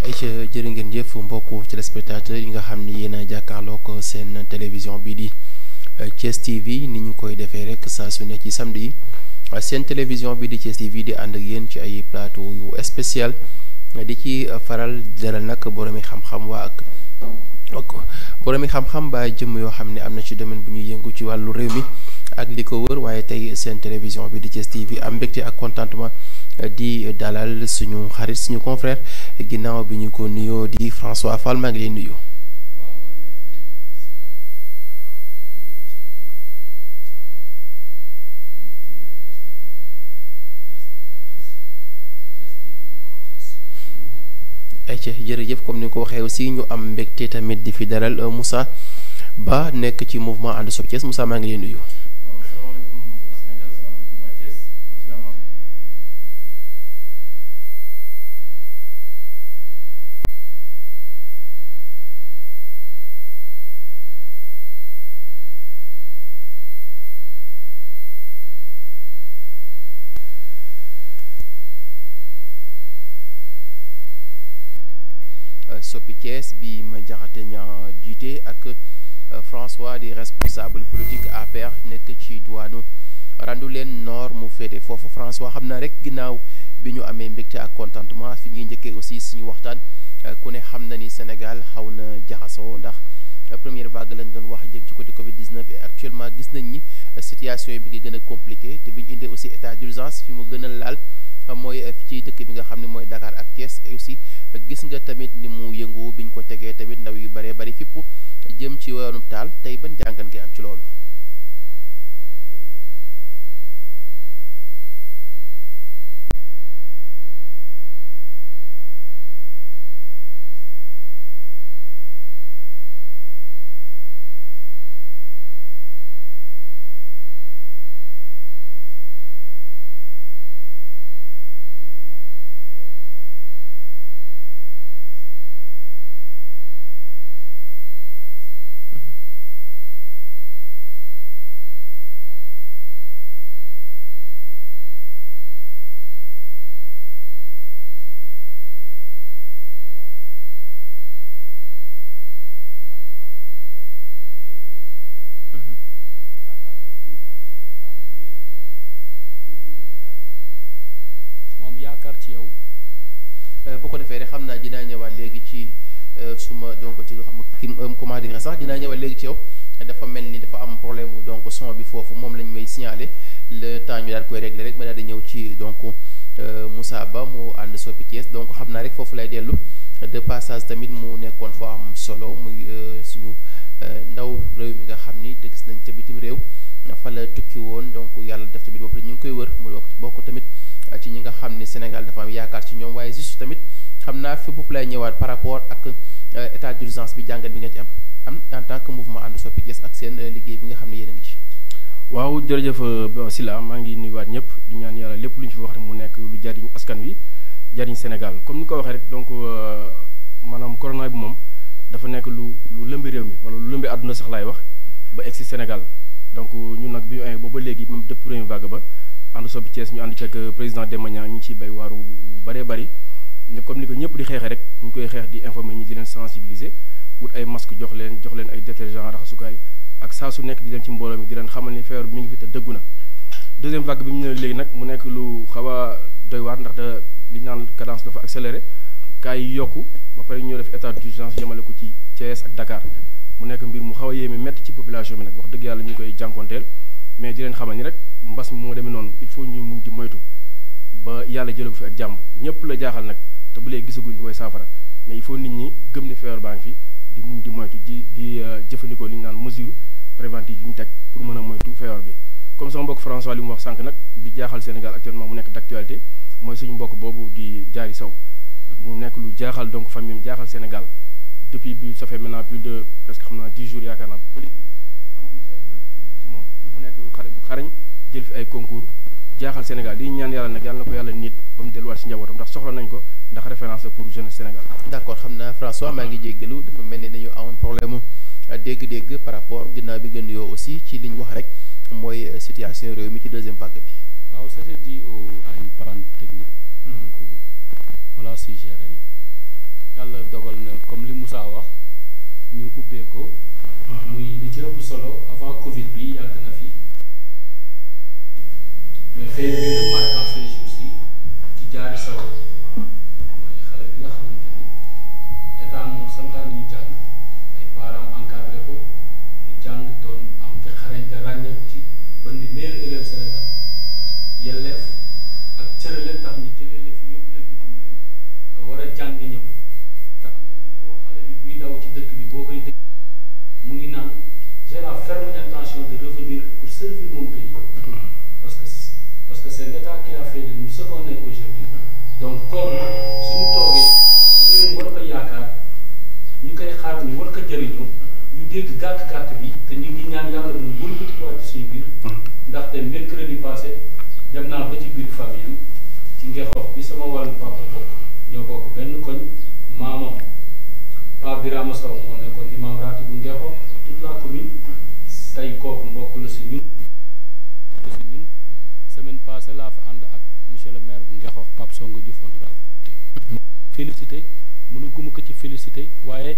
ay ca jërë ngeen jëf mbokku téléspectateurs yi nga xam ni yéen a jàkkaarloo ko seen télévision bii di Thiès TV ni ñu koy defee rek saa su ne ci samedi yi seen télévision bii di Thiès TV di ànd ak yéen ci ay plateau yu spécial di ci faral dalal nag boromi xam-xam boromi xam-xam ba jëm yoo xam ne am na ci domaine bu ñuy yëngu ci wàllu réew mi ak li ko wër waaye tey seen télévision bi di Thiès TV am mbégte ak contentement di dalal suñu xarit suñu confrère ginnaaw bi ñu ko nuyoo di François Fall maa ngi lay nuyu. ayca jërëjëf comme ni nga ko waxee aussi ñu am mbégte tamit di fi dalal Moussa Ba nekk ci mouvement ànd Soppi Thiès Moussa maa ngi lay nuyu. Soppi Thiès bi ma jaxate ña jiite ak François di responsable politique APR nekk ci diwaanu Randoulène Nord mu féete foofu François xam naa rek ginnaaw bi ñu amee mbégte ak contentement fi ñuy njëkkee aussi suñu waxtaan ku ne xam na ni Sénégal xaw na jaxasoo ndax première vague lañ doon wax jëm ci côté Covid 19 et actuellement gis nañ ni situation yi mi ngi gën a compliqué te bi ñu indee aussi état d'urgence fi mu gën a laal mooy ci dëkk bi nga xam ne mooy Dakar ak Thiès et aussi gis nga tamit ni mu yëngu biñ ko tegee tamit ndaw yu bëree bëri fipp jëm ci yoonu taal tey ban jàngat ngay am ci loolu. yaakaar ci yow. bu ko defee rek xam naa dinaa ñëwaat léegi ci suma donc ci nga xam ki comment dire sax dinaa ñëwaat léegi ci yow dafa mel ni dafa am problème donc son bi foofu moom lañ may signaler le temps ñu daal koy régler rek ma daal di ñëw ci donc Moussa Ba mu ànd Soppi Thiès donc xam naa rek foofu lay dellu de passage tamit mu nekkoon foo am solo muy suñu ndaw réew mi nga xam ni te gis nañ ca bitim réew fa la tukki woon donc yàlla def tamit bopp ñu ngi koy wër mu bokk tamit ci ñi nga xam ni Sénégal dafa am yaakaar ci ñoom waaye juste tamit xam naa fi bopp lay ñëwaat par rapport ak état d'urgence bi jàngat bi nga ci am en tant que mouvement ànd Soppi Thiès ak seen liggéey bi nga xam ne yéen a ngi ci. waaw jërëjëf Sila maa ngi nuyuwaat ñëpp di ñaan yàlla lépp lu ñu fi wax rek mu nekk lu jariñ askan wi jariñ Sénégal comme ni ko waxee rek donc maanaam corona bi moom dafa nekk lu lëmbi réew mi wala lu lëmbi àdduna sax laay wax ba egg si Sénégal donc ñun nag bi ñu amee booba léegi même depuis première vague ba ànd Soppi Thiès ñu ànd ci ak président Demba Niang ñu ngi ciy bay waaru bëree bëri comme ni ko ñëpp di xeexee rek ñu ngi koy xeex di informer ñi di leen sensibiliser wut ay masque jox leen ay détergent raxasukaay ak saa su nekk di dem ci mbooloo mi di leen xamal ni feebar bi mi ngi fi te dëggu na. deuxième vague bi mu ñëwee léegi nag mu nekk lu xaw a doy waar ndax li ñu naan cadence dafa accéléré cas yi yokku ba pare ñu def état d'urgence yemale ko ci Thiès ak Dakar mu nekk mbir mu xaw a yéeme métti ci population bi nag wax dëgg yàlla ñu koy jànkonteel mais di leen xamal ni rek mbas mi moo demee noonu il faut ñuy muñ di moytu ba yàlla jëlee ko fi ak jàmm ñëpp la jaaxal nag te bu léegi gisaguñ koy saafara mais il faut nit ñi gëm ne feebar baa ngi fi di muñ di moytu di jëfandikoo li ñu naan mesure préventive yi ñu teg pour mën a moytu feebar bi. comme sama mbokk François li mu wax sànq nag di jaaxal Sénégal actuellement mu nekk d'actualité mooy suñu mbokk boobu di Diary Sow mu nekk lu jaaxal donc famille am jaaxal Sénégal depuis bi ça fait maintenant plus de presque xam naa 10 jours yaakaar naa ba léegi amaguñ ci ay nouvelles ci moom. mu nekk xale bu xarañ jël fi ay concours jaaxal Sénégal di ñaan yàlla nag yàlla na ko yàlla nit ba mu delluwaat si njabootam ndax soxla nañ ko ndax référence pour jeunesse Sénégal. d'accord xam naa François maa ngi jéggalu dafa mel ni dañu am problème dégg-dégg par rapport ginnaaw bi nga nuyoo aussi ci li ñu wax rek mooy situation réew mi ci deuxième vague bi. waaw c'était dû à une panne technique. Donc on l'a suggéré yàlla dogal na comme li Moussa wax ñu ubbee ko muy li ci ëpp solo avant Covid bi yàgg na fi mais fait bi remarquant ces jours-ci ci jaari saw mooy xale bi nga xamante ni état moom santaan ñu jàng ay parents encadré ko mu jàng doon am ci xarañte ràññeeku ci ba ni meilleur élève Sénégal yelleef ak cërale tax ñu jëlee la fi yóbbu la bitim réew nga war a jàng ñëw te am na vidéo xale bi buy daw ci dëkk bi boo koy dëkk mu ngi naan j'ai la ferme intention de revenir pour servir mon pays parce que c'est l'État qui a fait de nous ce qu'on est aujourd'hui donc kooku suñu toogee réew war ko yaakaar ñu koy xaar ñu war ko jëriñoo ñu dégg gàkk-gàkk bi te ñu ngi ñaan yàlla mu wëlbatikuwaat ci suñu biir ndaxte mercredi passé dem naa ba ci biir famille am ci Ngexoox bi sama wàllu papa bokk ñoo bokk benn koñ maamam Pa Birama Sow moo nekkoon imam ratib bu Ngexoox toute la commune tey kooku mbokk la si ñun semaine passée laa fi ànd ak monsieur le maire bu Ngexoox Pape Songo Diouf honorable félicité mënu guma ko ci félicité waaye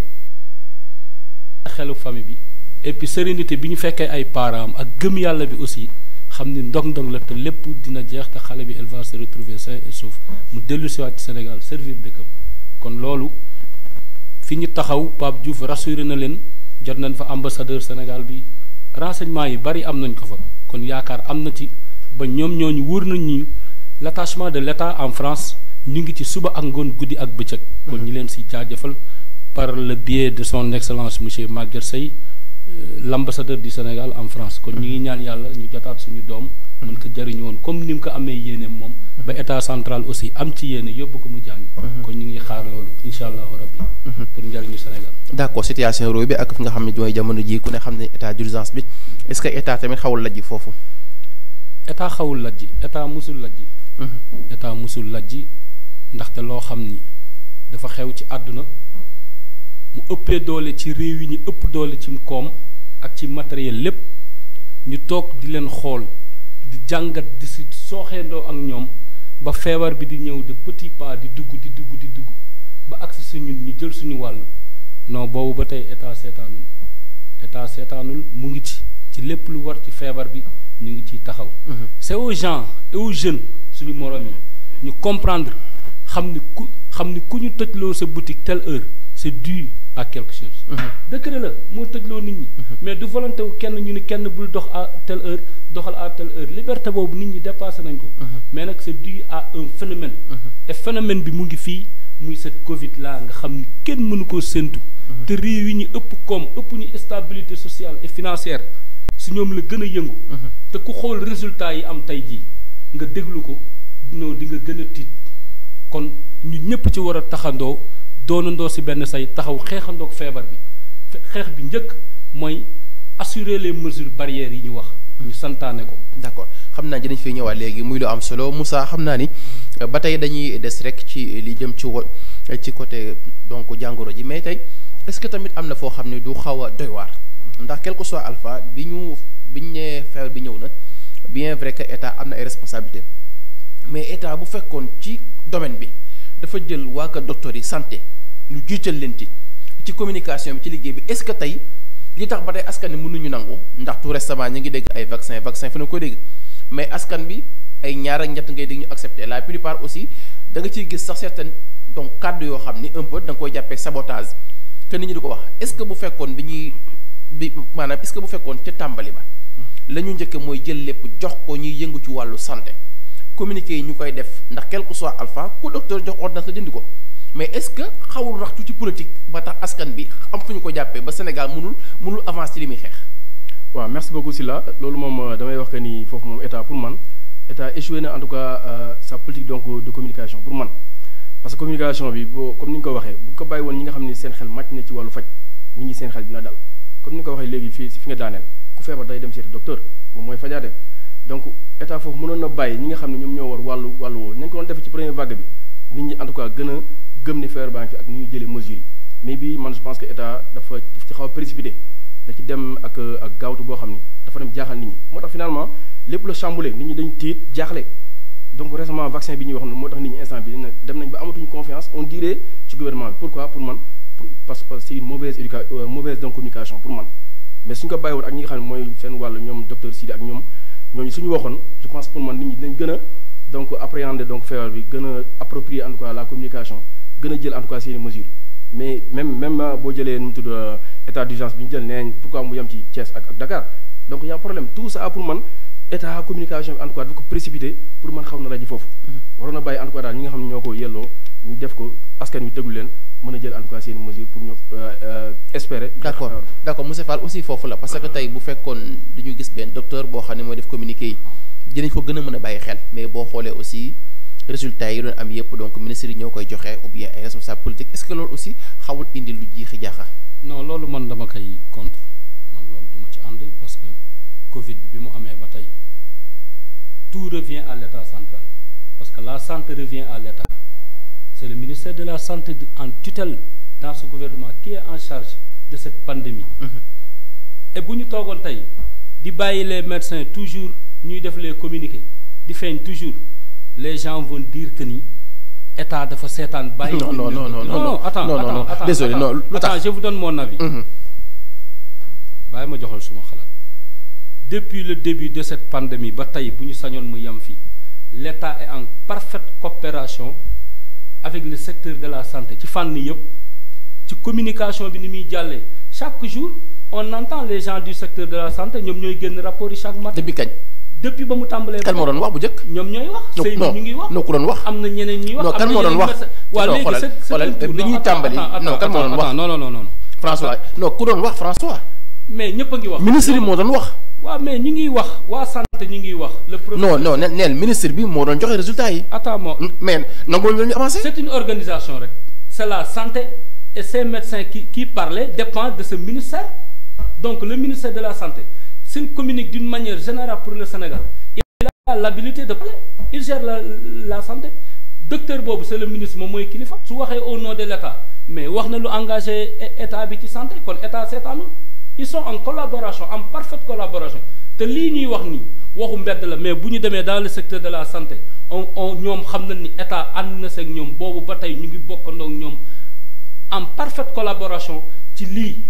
xelu famille bi et puis sérénité bi ñu fekkee ay parents ak gëm yàlla bi aussi xam ni ndog-ndog la te lépp dina jeex te xale bi elle va se retrouver sain et sauf mu dellu si waat ci Sénégal servir dëkkam kon loolu fi ñu taxaw Pape Diouf rassuré na leen jot nañ fa ambassadeur Sénégal bi renseignement yi bari am nañ ko fa kon yaakaar am na ci ba ñoom ñooñu wóor nañ ñu l'attachement de l'État en France ñu ngi ci suba ak ngoon guddi ak bëccëg kon ñi leen si jaajëfal par le biais de son excellence monsieur Maguette Seye l'ambassadeur du Sénégal en France kon ñu ngi ñaan yàlla ñu jotaat suñu doom mën ko jëriñu woon comme ni mu ko amee yéene moom ba état central aussi am ci yéene yóbbu ko mu jàngi kon ñu ngi xaar loolu incha allahu rabbi pour njëriñu Sénégal d'accord situation réew bi ak fi nga xam ne mooy jamono ji ku ne xam ne état d'urgence bi est-ce que état tamit xawul lajji foofu état xawul lajji état musul lajji état musul lajji ndaxte loo xam ni dafa xew ci àdduna mu ëppee doole ci réew yi ñu ëpp doole ci koom ak ci matériel lépp ñu toog di leen xool di jàngat di si sooxeendoo ak ñoom ba feebar bi di ñëw de petit pas di dugg ba agsi si ñun ñu jël suñu wàll non boobu ba tey état seetaanul mu ngi ci lépp lu war ci feebar bi ñu ngi ciy taxaw c'est aux gens et aux jeunes suñu moroom yi ñu comprendre xam ni ku ñu tëjloo sa boutique telle heure c'est dû à quelque chose décret la moo tëjloo nit ñi mais du volonté wu kenn ñu ni kenn bul dox à telle heure doxal à telle heure liberté boobu nit ñi dépassé nañ ko mais nag c'est dû à un phénomène et phénomène bi mu ngi fii muy cette Covid là nga xam ni kenn mënu koo séntu te réew yi ñu ëpp koom ëpp ñu stabilité sociale et financière su ñoom la gën a yëngu te ku xool résultat yi am tey jii nga déglu ko dinoo di nga gën a tiit kon ñu ñëpp ci war a taxandoo doonandoo si benn say taxaw xeexandoog feebar bi xeex bi njëkk mooy assurer les mesures barrières yi ñu wax ñu santaane ko d'accord xam naa dinañ fi ñëwaat léegi muy lu am solo Moussa xam naa ni ba tey dañuy des rek ci li jëm ci côté donc jàngoro ji mais tey est-ce que tamit am na foo xam ne du xaw a doy waar ndax quel que soit alpha biñ nee feebar bi ñëw na bien vrai que état am na ay responsabilités mais état bu fekkoon ci domaine bi dafa jël waa ka docteur yi santé ñu jiital leen ci communication bi ci liggéey bi est-ce que tey li tax ba tey askan wi mënuñu nangu ndax tout récemment ñu ngi dégg ay vaccin fi na ko dégg mais askan bi ay ñaar ak ñett ngay dégg ñu accepté la plupart aussi da nga ciy gis sax certaines donc kàddu yoo xam ni un peu da nga koy jàppee sabotage te nit ñi di ko wax est-ce que bu fekkoon maanaam est-ce que bu fekkoon ca tàmbali ba la ñu njëkk mooy jël lépp jox ko ñuy yëngu ci wàllu santé communiqué yi ñu koy def ndax quel que soit alpha ku docteur jox ordonnance la dindi ko mais est-ce que xawul raxtu ci politique ba tax askan bi am fu ñu ko jàppee ba Sénégal mënul avancer ci li muy xeex. waaw merci beaucoup Sylla loolu moom damay wax que ni foofu moom état pour man état échoué na en tout cas sa politique donc de communication pour man parce que communication bi comme ni nga ko waxee bu ko bàyyi woon ñi nga xam ni seen xel màcc na ci wàllu faj nit ñi seen xel dina dal comme ni nga ko waxee léegi fii fi nga daaneel ku feebar day dem seeti docteur moom mooy fajaate donc état foofu mënoon na bàyyi ñi nga xam ne ñoom ñoo war wàllu woo nañ ko doon defee ci première vague bi nit ñi en tout cas gën a gëm ni feebar baa ngi fi ak ni ñuy jëlee mesures yi mais bi man je pense que état dafa ci xaw a précipité da ci dem ak gaawtu boo xam ni dafa dem jaaxal nit ñi moo tax finalement lépp la chamboulé nit ñi dañ tiit jaaxle donc récemment vaccin bi ñuy wax noonu moo tax nit ñi instant bi dem nañ ba amatuñu confiance on dirait ci ci gouvernement bi pourquoi pour man parce que c'est une mauvaise mauvaise donc communication pour man mais suñ ko bàyyiwoon ak ñi nga xam ne mooy seen wàll ñoom docteur Sidi ak ñoom ñooñu suñu waxoon je pense pour man nit ñi dinañ gën a donc appréhender donc feebar bi gën a approprier en tout cas la communication gën a jël en tout cas seeni mesures mais même boo jëlee nu mu tudd état d'urgence bi ñu jël nee pourquoi mu yem ci Thiès ak Dakar donc y a problème tout ça pour man état communication bi en tout cas dafa ko précipité pour man xaw na la ji foofu. waroon na bàyyi en tout cas daal ñi nga xam ne ñoo ko yelloo ñu def ko askan wi déglu leen mën a jël en tout cas seeni mesures pour ñu espérer. d'accord monsieur Fall aussi foofu la parce que tey bu fekkoon dañu gis benn docteur boo xam ne mooy def communiqué yi dinañ ko gën a mën a bàyyi xel mais boo xoolee aussi. résultats yi doon am yëpp donc ministre yi ñoo koy joxe ou bien ay responsable politique est-ce que loolu aussi xawul indi lu jiixi jaaxa. non loolu man dama koy contre man loolu duma ci ànd parce que Covid bi mu amee ba tey tout revient à l'État central parce que la santé revient à l'État c'est le ministère de la santé en tutelle dans ce gouvernement qui est en charge de cette pandémie. Et bu ñu toogoon tey di bàyyi les médecins toujours ñuy def les communiqués di feeñ toujours. Les gens vont dire que ni état dafa seetaan bàyyi. non attends désolé non attends je vous donne mon avis. bàyyi ma joxal suma xalaat depuis le début de cette pandémie ba tey bu ñu sañoon mu yem fii l'état est en parfaite coopération avec le secteur de la santé ci fànn yëpp ci communication bi ni muy jàllee chaque jour on entend les gens du secteur de la santé ñoom ñooy génn rapport yi chaque matin. depuis kañ. depuis ba mu tàmbalee. kan moo doon wax bu njëkk. ñoom ñooy wax. sëy ñu ngi wax non ku doon wax. am na ñeneen ñuy wax. non kan moo doon wax. waa léegi xoolal bi ñuy tàmbali. non kan moo doon wax non. François non ku doon wax François. mais ñëpp a ngi wax. ministre bi moo doon wax. waaw mais ñu ngi wax waa santé ñu ngi wax. le professeur non neel ministre bi moo doon joxe résultat yi. attends mais nangu ñu avancé. c'est une organisation rek. c'est la santé et ces médecins qui parlaient dépendent de ce ministère donc le ministère de la santé s'il communique d'une manière générale pour le Sénégal. Il a l'habilité de parler il gère la santé docteur boobu c'est le ministre moom mooy kilifa su waxee au nom de l'État mais wax na lu engagé état bi ci santé kon état seetaanul ils sont en collaboration en parfaite collaboration te lii ñuy wax nii waxu mbedd la mais bu ñu demee dans le secteur de la santé on ñoom xam na ni état ànd na seeg ñoom boobu ba tey ñu ngi bokkandoo ak ñoom en parfaite collaboration ci lii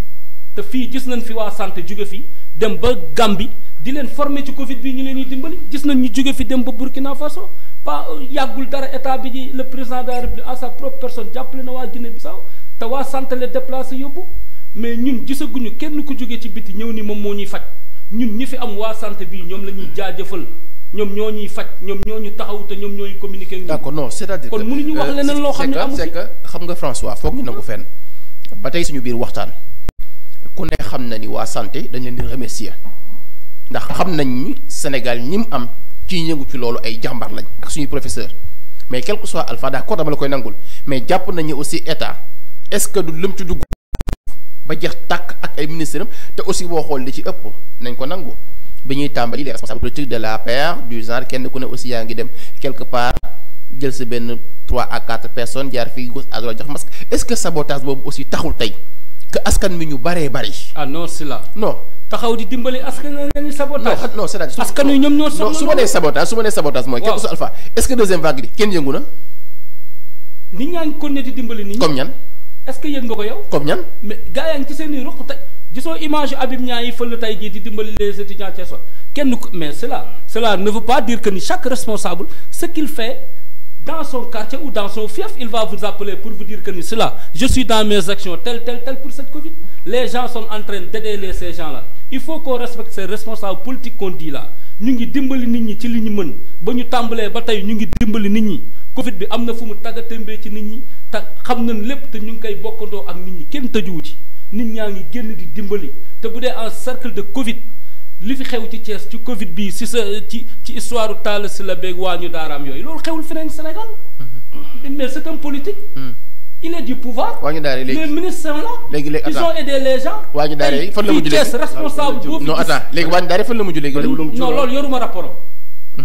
te fii gis nañ fi waa santé jóge fi dem ba Gambie di leen former ci Covid bi ñu leen di dimbali gis nañ ñu jóge fi dem ba Burkina Faso pas yàggul dara état bi ji le président de la République à sa propre personne jàppale na waa Guinée-Bissau te waa santé le déplacé yóbbu mais ñun gisaguñu kenn ku jóge ci biti ñëw ni moom moo ñuy faj ñun ñi fi am waa santé bii ñoom la ñuy jaajëfal ñoom ñoo ñuy faj ñoom ñoo ñu taxaw te ñoom ñooy communiquer ak ñun. d'accord non c'est-à-dire kon mënuñu wax leneen loo xam ne amu fi c'est que xam nga François foog ñu nangu fenn ba tey suñu biir waxtaan ku ne xam na ni waa santé dañ leen di remercier ndax xam nañ ni Sénégal ñi mu am ci yëngu ci loolu ay jàmbar lañ ak suñuy professeur mais quel que soit alpha d'accord dama la koy nangul mais jàpp nañ ni aussi état est-ce que du lëm ci dugg ba jeex tàkk ak ay ministres am te aussi boo xool li ci ëpp nañ ko nangu bi ñuy tàmbali les responsables politiques de l'APR du genre kenn ku ne aussi yaa ngi dem quelque part jël sa benn 3 à 4 personnes jaar fii gauche à droite jox masque est-ce que sabotage boobu aussi taxul tey que askan mi ñu baree bari. ah non c'est là non. taxaw di dimbali askan nañu sabotage. non c'est-à-dire askan wi ñoom ñoo soxla su ma nee sabotage mooy. waaw alpha est-ce que deuxième vague bi kenn yëngu na. nit ñaa ngi continuer di dimbali nit ñi. comme ñan. est-ce que yëg nga ko yow. comme ñan. mais gars yaa ngi ci seen i ruq tey gisoo image yu Habib Niang yi fël tey jii di dimbali les étudiants Thiessois kenn ku mais cela ne veut pas dire que ni chaque responsable ce qu'il fait dans son quartier ou dans son fief il va vous appeler pour vous dire que ni cela je suis dans mes actions tel pour cette Covid les gens sont en train d'aider ces gens-là il faut qu'on respecte ces responsables politiques qu'on dit là ñu ngi dimbali nit ñi ci li ñu mën ba ñu tàmbalee ba tey ñu ngi dimbali nit ñi Covid bi am na fu mu tàggatembee ci nit ñi te xam nañ lépp te ñu ngi koy bokkandoo ak nit ñi kenn tëjuwu ci nit ñaa ngi génn di dimbali te bu dee en cercle de Covid li fi xew ci Thiès ci Covid bii si sa ci histoire Talla Sylla beeg waa ñu daaraam yooyu loolu xewul feneen Sénégal mais c'est un politique. il est du pouvoir. waa ñu daara léegi les ministres sont là. léegi ils ont aidé les gens. waa ñu daara fan la mujj léegi responsable boobu. non attends léegi waa ñu daara fan la mujj léegi. non loolu yoruma rapport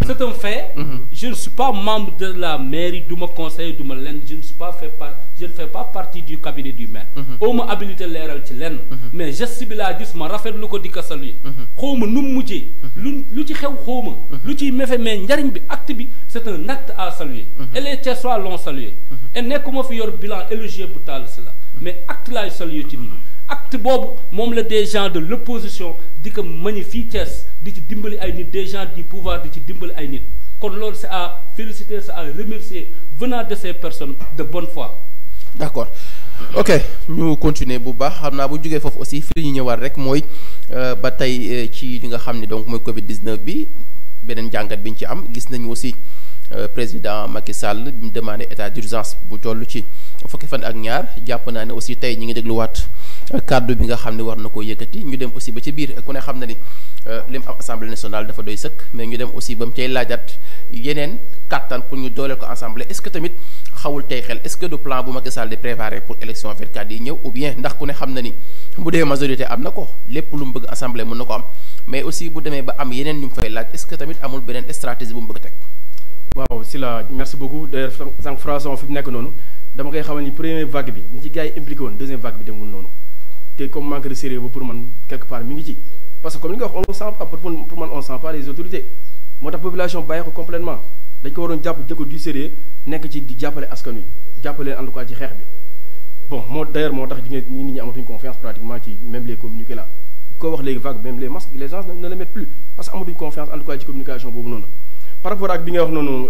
C'est un fait. Je ne suis pas membre de la mairie, du conseil, je ne fais pas partie du cabinet du maire. On m'a habilité leeral ci lenn. Mais geste bi laa gis ma rafetlu ko di ko saluer. Xawma nu mu mujjee. lu ci xew xawma. lu ciy mefe mais njariñ bi acte bi c'est un acte à saluer. Et les Thiessois l'ont salué. Et nekkuma fi yor bilan élogieux bu Talla Sylla mais acte laay saluer ci nit. Acte boobu moom la des gens de l'opposition di ko magnifier Thiès di ci dimbali ay nit, des gens du pouvoir di ci dimbali ay nit. Kon loolu c'est à féliciter, c'est à remercier venant de ces personnes de bonne foi. D'accord. Ok, ñu continuer bu baax xam naa bu jógee foofu aussi fi ñu ñëwaat rek mooy ba tey ci li nga xam ne donc mooy Covid 19 bi beneen jàngat bi ñu ci am gis nañu aussi président Macky Sall bi mu demandé état d'urgence bu toll ci fukki fan ak ñaar jàpp naa ne aussi tey ñi ngi dégluwaat kàddu bi nga xam ne war na koo yëkkati ñu dem aussi ba ci biir ku ne xam na ni lim am assemblée nationale dafa doy sëkk mais ñu dem aussi ba mu cay laajaat yeneen kàttan pour ñu dooleel ko assemblée est-ce que tamit xawul tey xel est-ce que du plan bu Macky Sall di préparer pour élection 24 yi ñëw ou bien ndax ku ne xam na ni bu dee majorité am na ko lépp lu mu bëgg assemblée mën na ko am mais aussi bu demee ba am yeneen ñu mu fay laaj est-ce que tamit amul beneen stratégie bu mu bëgg teg. waaw Sylla merci beaucoup d'ailleurs sànq François fi mu nekk noonu dama koy xamal ni première vague bi ni ci gars yi impliqué woon deuxième vague bi demul noonu te comme manque de sérieux ba pour man quelque part mi ngi ci parce que comme li nga wax on sent pas pour man on sent pas les autorités moo tax population bàyyi ko complètement dañ ko waroon jàpp jëkko du sérieux nekk ci di jàppale askan wi jàppale en tout cas ci xeex bi bon d'ailleurs moo tax nit ñi amatuñ confiance pratiquement ci même les communiqués là ko wax léegi vague même les masques les gens ne le mettent plus parce que amatuñ confiance en tout cas ci communication boobu noonu par rapport ak bi nga wax noonu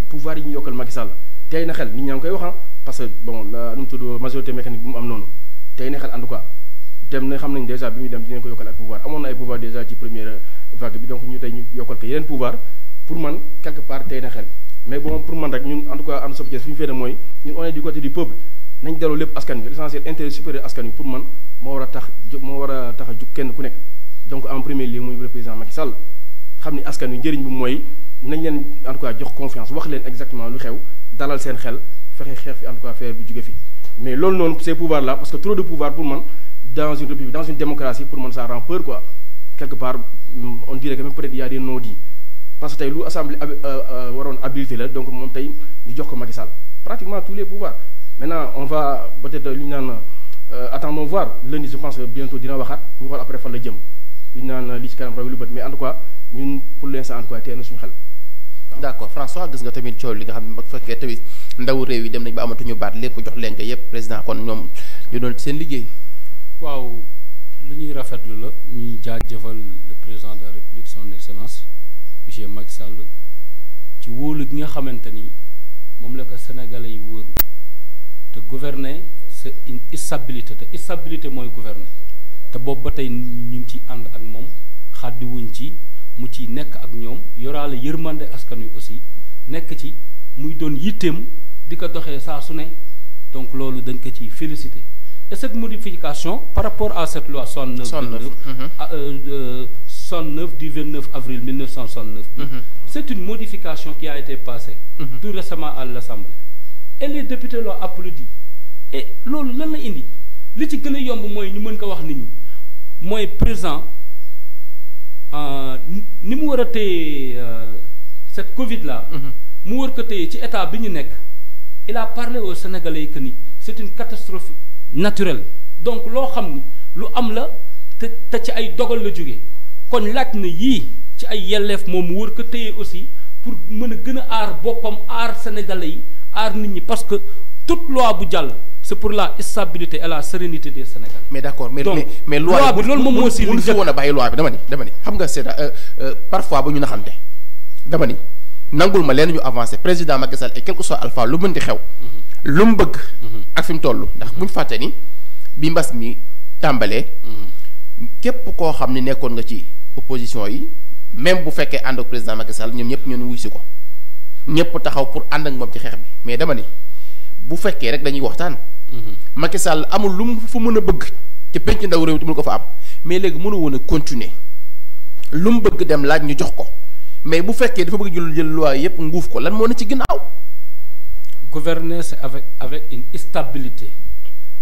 pouvoir yi ñu yokkal Macky Sall tey na xel nit ñaa ngi koy wax parce que bon nu mu tudd majorité mécanique bi mu am noonu tey na xel en tout cas dem na xam nañ déjà bi muy dem dinañ ko yokkal ak pouvoir amoon na ay pouvoir déjà ci première vague bi donc ñu tey ñu yokkal ko yeneen pouvoir pour man quelque part tey na xel mais bon pour man rek ñun en tout cas ànd Sopp Thiès fi ñu féete mooy ñun on est du côté du peuple nañ delloo lépp askan wi l'essentiel intérêt supérieur askan wi pour man moo war a tax a jug kenn ku nekk donc en premier lieu muy le président Macky Sall xam ni askan wi njëriñ bi mooy nañ leen en tout cas jox confiance wax leen exactement lu xew dalal seen xel fexe xeex fi en tout cas faire bu jóge fi mais loolu noonu ces pouvoirs là parce que trop de pouvoir pour man dans une république dans une démocratie pour man ça rend peur quoi quelque part on dirait que même peut-être il y a des non-dits parce que tey lu assemblée waroon habilité la donc moom tey ñu jox ko Macky Sall pratiquement tous les pouvoirs maintenant on va peut-être lu ñu naan attendons voir lundi je pense que bientôt dina waxaat ñu xool après fan la jëm lu ñu naan li ci kanam raw lu bët mais en tout cas ñun pour l'instant en tout cas tey na suñu xel. d'accord François gis nga tamit coow li nga xam ne bu fekkee tamit ndaw réew yi dem nañ ba amatuñu baat lépp jox leen ko yëpp président kon ñoom ñu doon seen liggéey. waaw lu ñuy rafetlu la ñuy jaajëfal le président de la République son excellence monsieur Macky Sall ci wóolu gi nga xamante ni moom la ko sénégalais yi wóoru te gouverner c'est une stabilité te stabilité mooy gouverner te boobu ba tey ñu ngi ciy ànd ak moom xaddi wuñ ci mu ciy nekk ak ñoom yoraale yërmande askan wi aussi nekk ci muy doon yitteem di ko doxee saa su ne donc loolu dañ ko ciy féliciter et cette modification par rapport à cette loi 69 du 29 avril 1969 c'est une modification qui a été passée tout récemment à l'Assemblée et les députés l'ont applaudi et loolu lan la indi li ci gën a yomb mooy ñu mën ko wax nit ñi mooy président ni mu war a téye cette Covid là mu war ko téye ci état bi ñu nekk il a parlé aux Sénégalais yi que ni c'est une catastrophe naturelle donc loo xam ni lu am la te ci ay dogal la jógee kon laaj na yii ci ay yelleef moom mu war ko téye aussi pour mën a gën a aar boppam aar Sénégalais yi aar nit ñi parce que toute loi bu jàll c'est pour la stabilité et la sérénité des Sénégalais. mais d'accord mais loi bi loolu moom moo si li woon a bàyyi loi bi dama ni xam nga c'est parfois ba ñu naxante dama ni nangul ma leen ñu avancé président Macky Sall et quel que soit alpha lu mën di xew lu mu bëgg ak fi mu toll ndax buñ fàtte ni bi mbas mi tàmbalee képp koo xam ni nekkoon nga ci opposition yi même bu fekkee ànd ak président Macky Sall ñoom ñëpp ñoo wuy si ko ñëpp taxaw pour ànd ak moom ci xeex bi mais dama ni bu fekkee rek dañuy waxtaan Macky Sall amul lu mu fu mën a bëgg ci penc ndaw réew mi mën ko fa am mais léegi mënu woon a continuer lu mu bëgg dem laaj ñu jox ko mais bu fekkee dafa bëgg jël loi yépp nguuf ko lan moo ne ci ginnaaw. Gouverner c'est avec une stabilité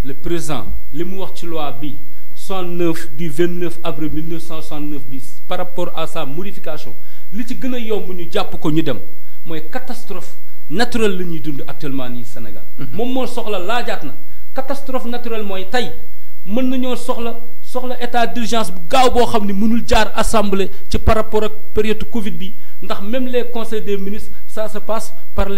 le président li mu wax ci loi bi 69 du 29 avril 1969 bis par rapport à sa modification li ci gën a yomb ñu jàpp ko ñu dem mooy catastrophe naturelle la ñuy dund actuellement nii Sénégal. moom moo soxla laajaat na catastrophe naturelle mooy tey mën nañoo soxla état d'urgence bu gaaw boo xam ne mënul jaar assemblée ci par rapport ak période Covid bi ndax même les conseils des ministres ça se passe par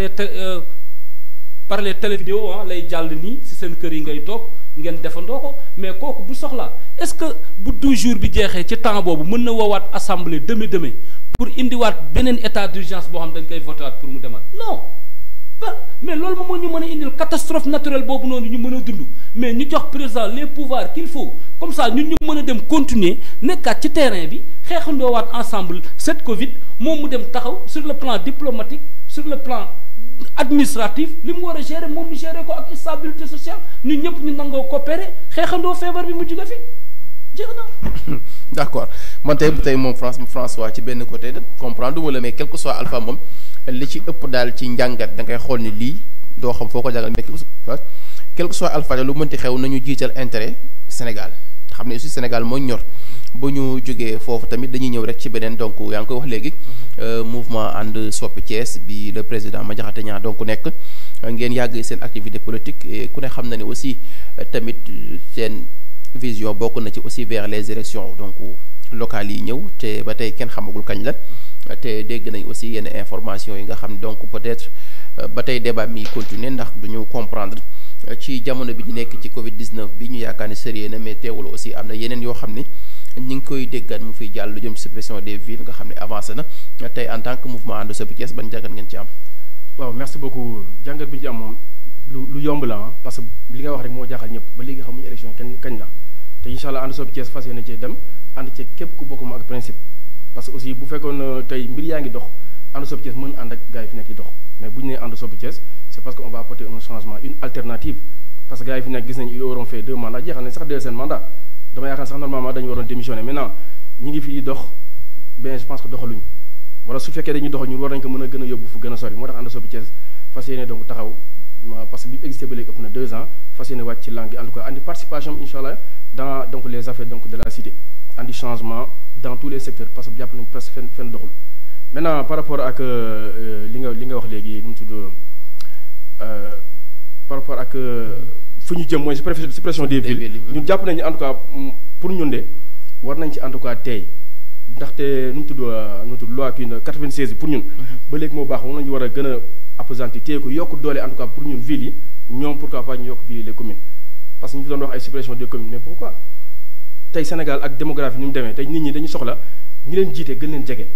les télévidéos lay jàll nii si seen kër yi ngay toog ngeen defandoo ko mais kooku bu soxlaa est-ce que bu 12 jours bi jeexee ci temps boobu mën na woowaat assemblée demain pour indiwaat beneen état d'urgence boo xam dañ koy voté waat pour mu demaat non mais loolu moom moo ñu mën a indil catastrophe naturelle boobu noonu ñu mën a dund mais ñu jox président les pouvoirs qu'il faut comme ça ñun ñu mën a dem continuer nekkaat ci terrain bi xeexandoowaat ensemble cette Covid moom mu dem taxaw sur le plan diplomatique sur le plan administratif li mu war a gérer moom mu gérer ko ak stabilité sociale ñun ñëpp ñu nangoo coopérer xeexandoo feebar bi mu jóge fi jeex na. d'accord man tey moom François ci benn côté comprendre wala mais quel que soit Alpha moom li ci ëpp daal ci njàngat da ngay xool ni lii doo xam foo ko jàngal mais quel que soit Alpha lu mënti xew nañu jiital intérêt Sénégal xam ne aussi Sénégal moo ñor bu ñu jógee foofu tamit dañuy ñëw rek ci beneen donc yaa ngi koy wax léegi mouvement ànd soppi Thiès bi le président Madiakhaté Niang donc nekk ngeen yàgg seen activité politique et ku ne xam na ne aussi tamit seen vision bokk na ci aussi vers les élections donc locales yi ñëw te ba tey kenn xamagul kañ la te dégg nañ aussi yenn information yi nga xam ne donc peut-être ba tey débat mi continuer ndax duñu comprendre ci jamono bi ñu nekk ci Covid 19 bi ñu yaakaar ne sérieux na mais teewul aussi am na yeneen yoo xam ne ñu ngi koy déggaat mu fiy jàll lu jëm ci suppression des villes nga xam ne avancé na tey en tant que mouvement ànd soppi Thiès ban jàngat ngeen ci am. waaw merci beaucoup jàngat bi ñu ci am moom lu yomb la parce que li nga wax rek moo jaaxal ñëpp ba léegi xamuñu élection kañ la te incha allah ànd soppi Thiès fas yéene cee dem ànd ci képp ku bokk ak principe parce que aussi bu fekkoon tey mbir yaa ngi dox ànd soppi Thiès mën ànd ak gars yi fi nekk di dox mais bu ñu nee ànd soppi Thiès c'est parce que on va apporter un changement une alternative parce que gars yi fi nekk gis nañu ils auront fait 2 mandats jeexal nañ sax 2 seen mandat dama yaakaar sax normalement dañu waroon démissionner maintenant ñi ngi fi dox ben je pense que doxaluñu wala su fekkee dañuy doxal ñun war nañ ko mën a gën a yóbbu fu gën a sori moo tax ànd soppi Thiès fas yéene donc taxaw parce que bi existé ba léegi ëpp na 2 ans fas yéene wàcc ci langue en tout cas andi participation inchallah dans donc les affaires donc de la cité andi changement dans tous les secteurs parce que jàpp nañ presque fenn doxul maintenant par rapport ak li nga wax léegi nu mu tudd par rapport ak fu ñu jëm mooy suppression des villes ñun jàpp nañu en tout cas pour ñun de war nañ ci en tout cas tey ndaxte nu mu tudd loi kii 96 pour ñun ba léegi moo baax moom lañu war a gën a appesantir téye ko yokk doole en tout cas pour ñun villes yi ñoom pourquoi pas ñu yokk villes les communes parce que ñu fi doon wax ay suppression des communes mais pourquoi tey Sénégal ak démographie ni mu demee tey nit ñi dañu soxla ñi leen jiite gën leen jege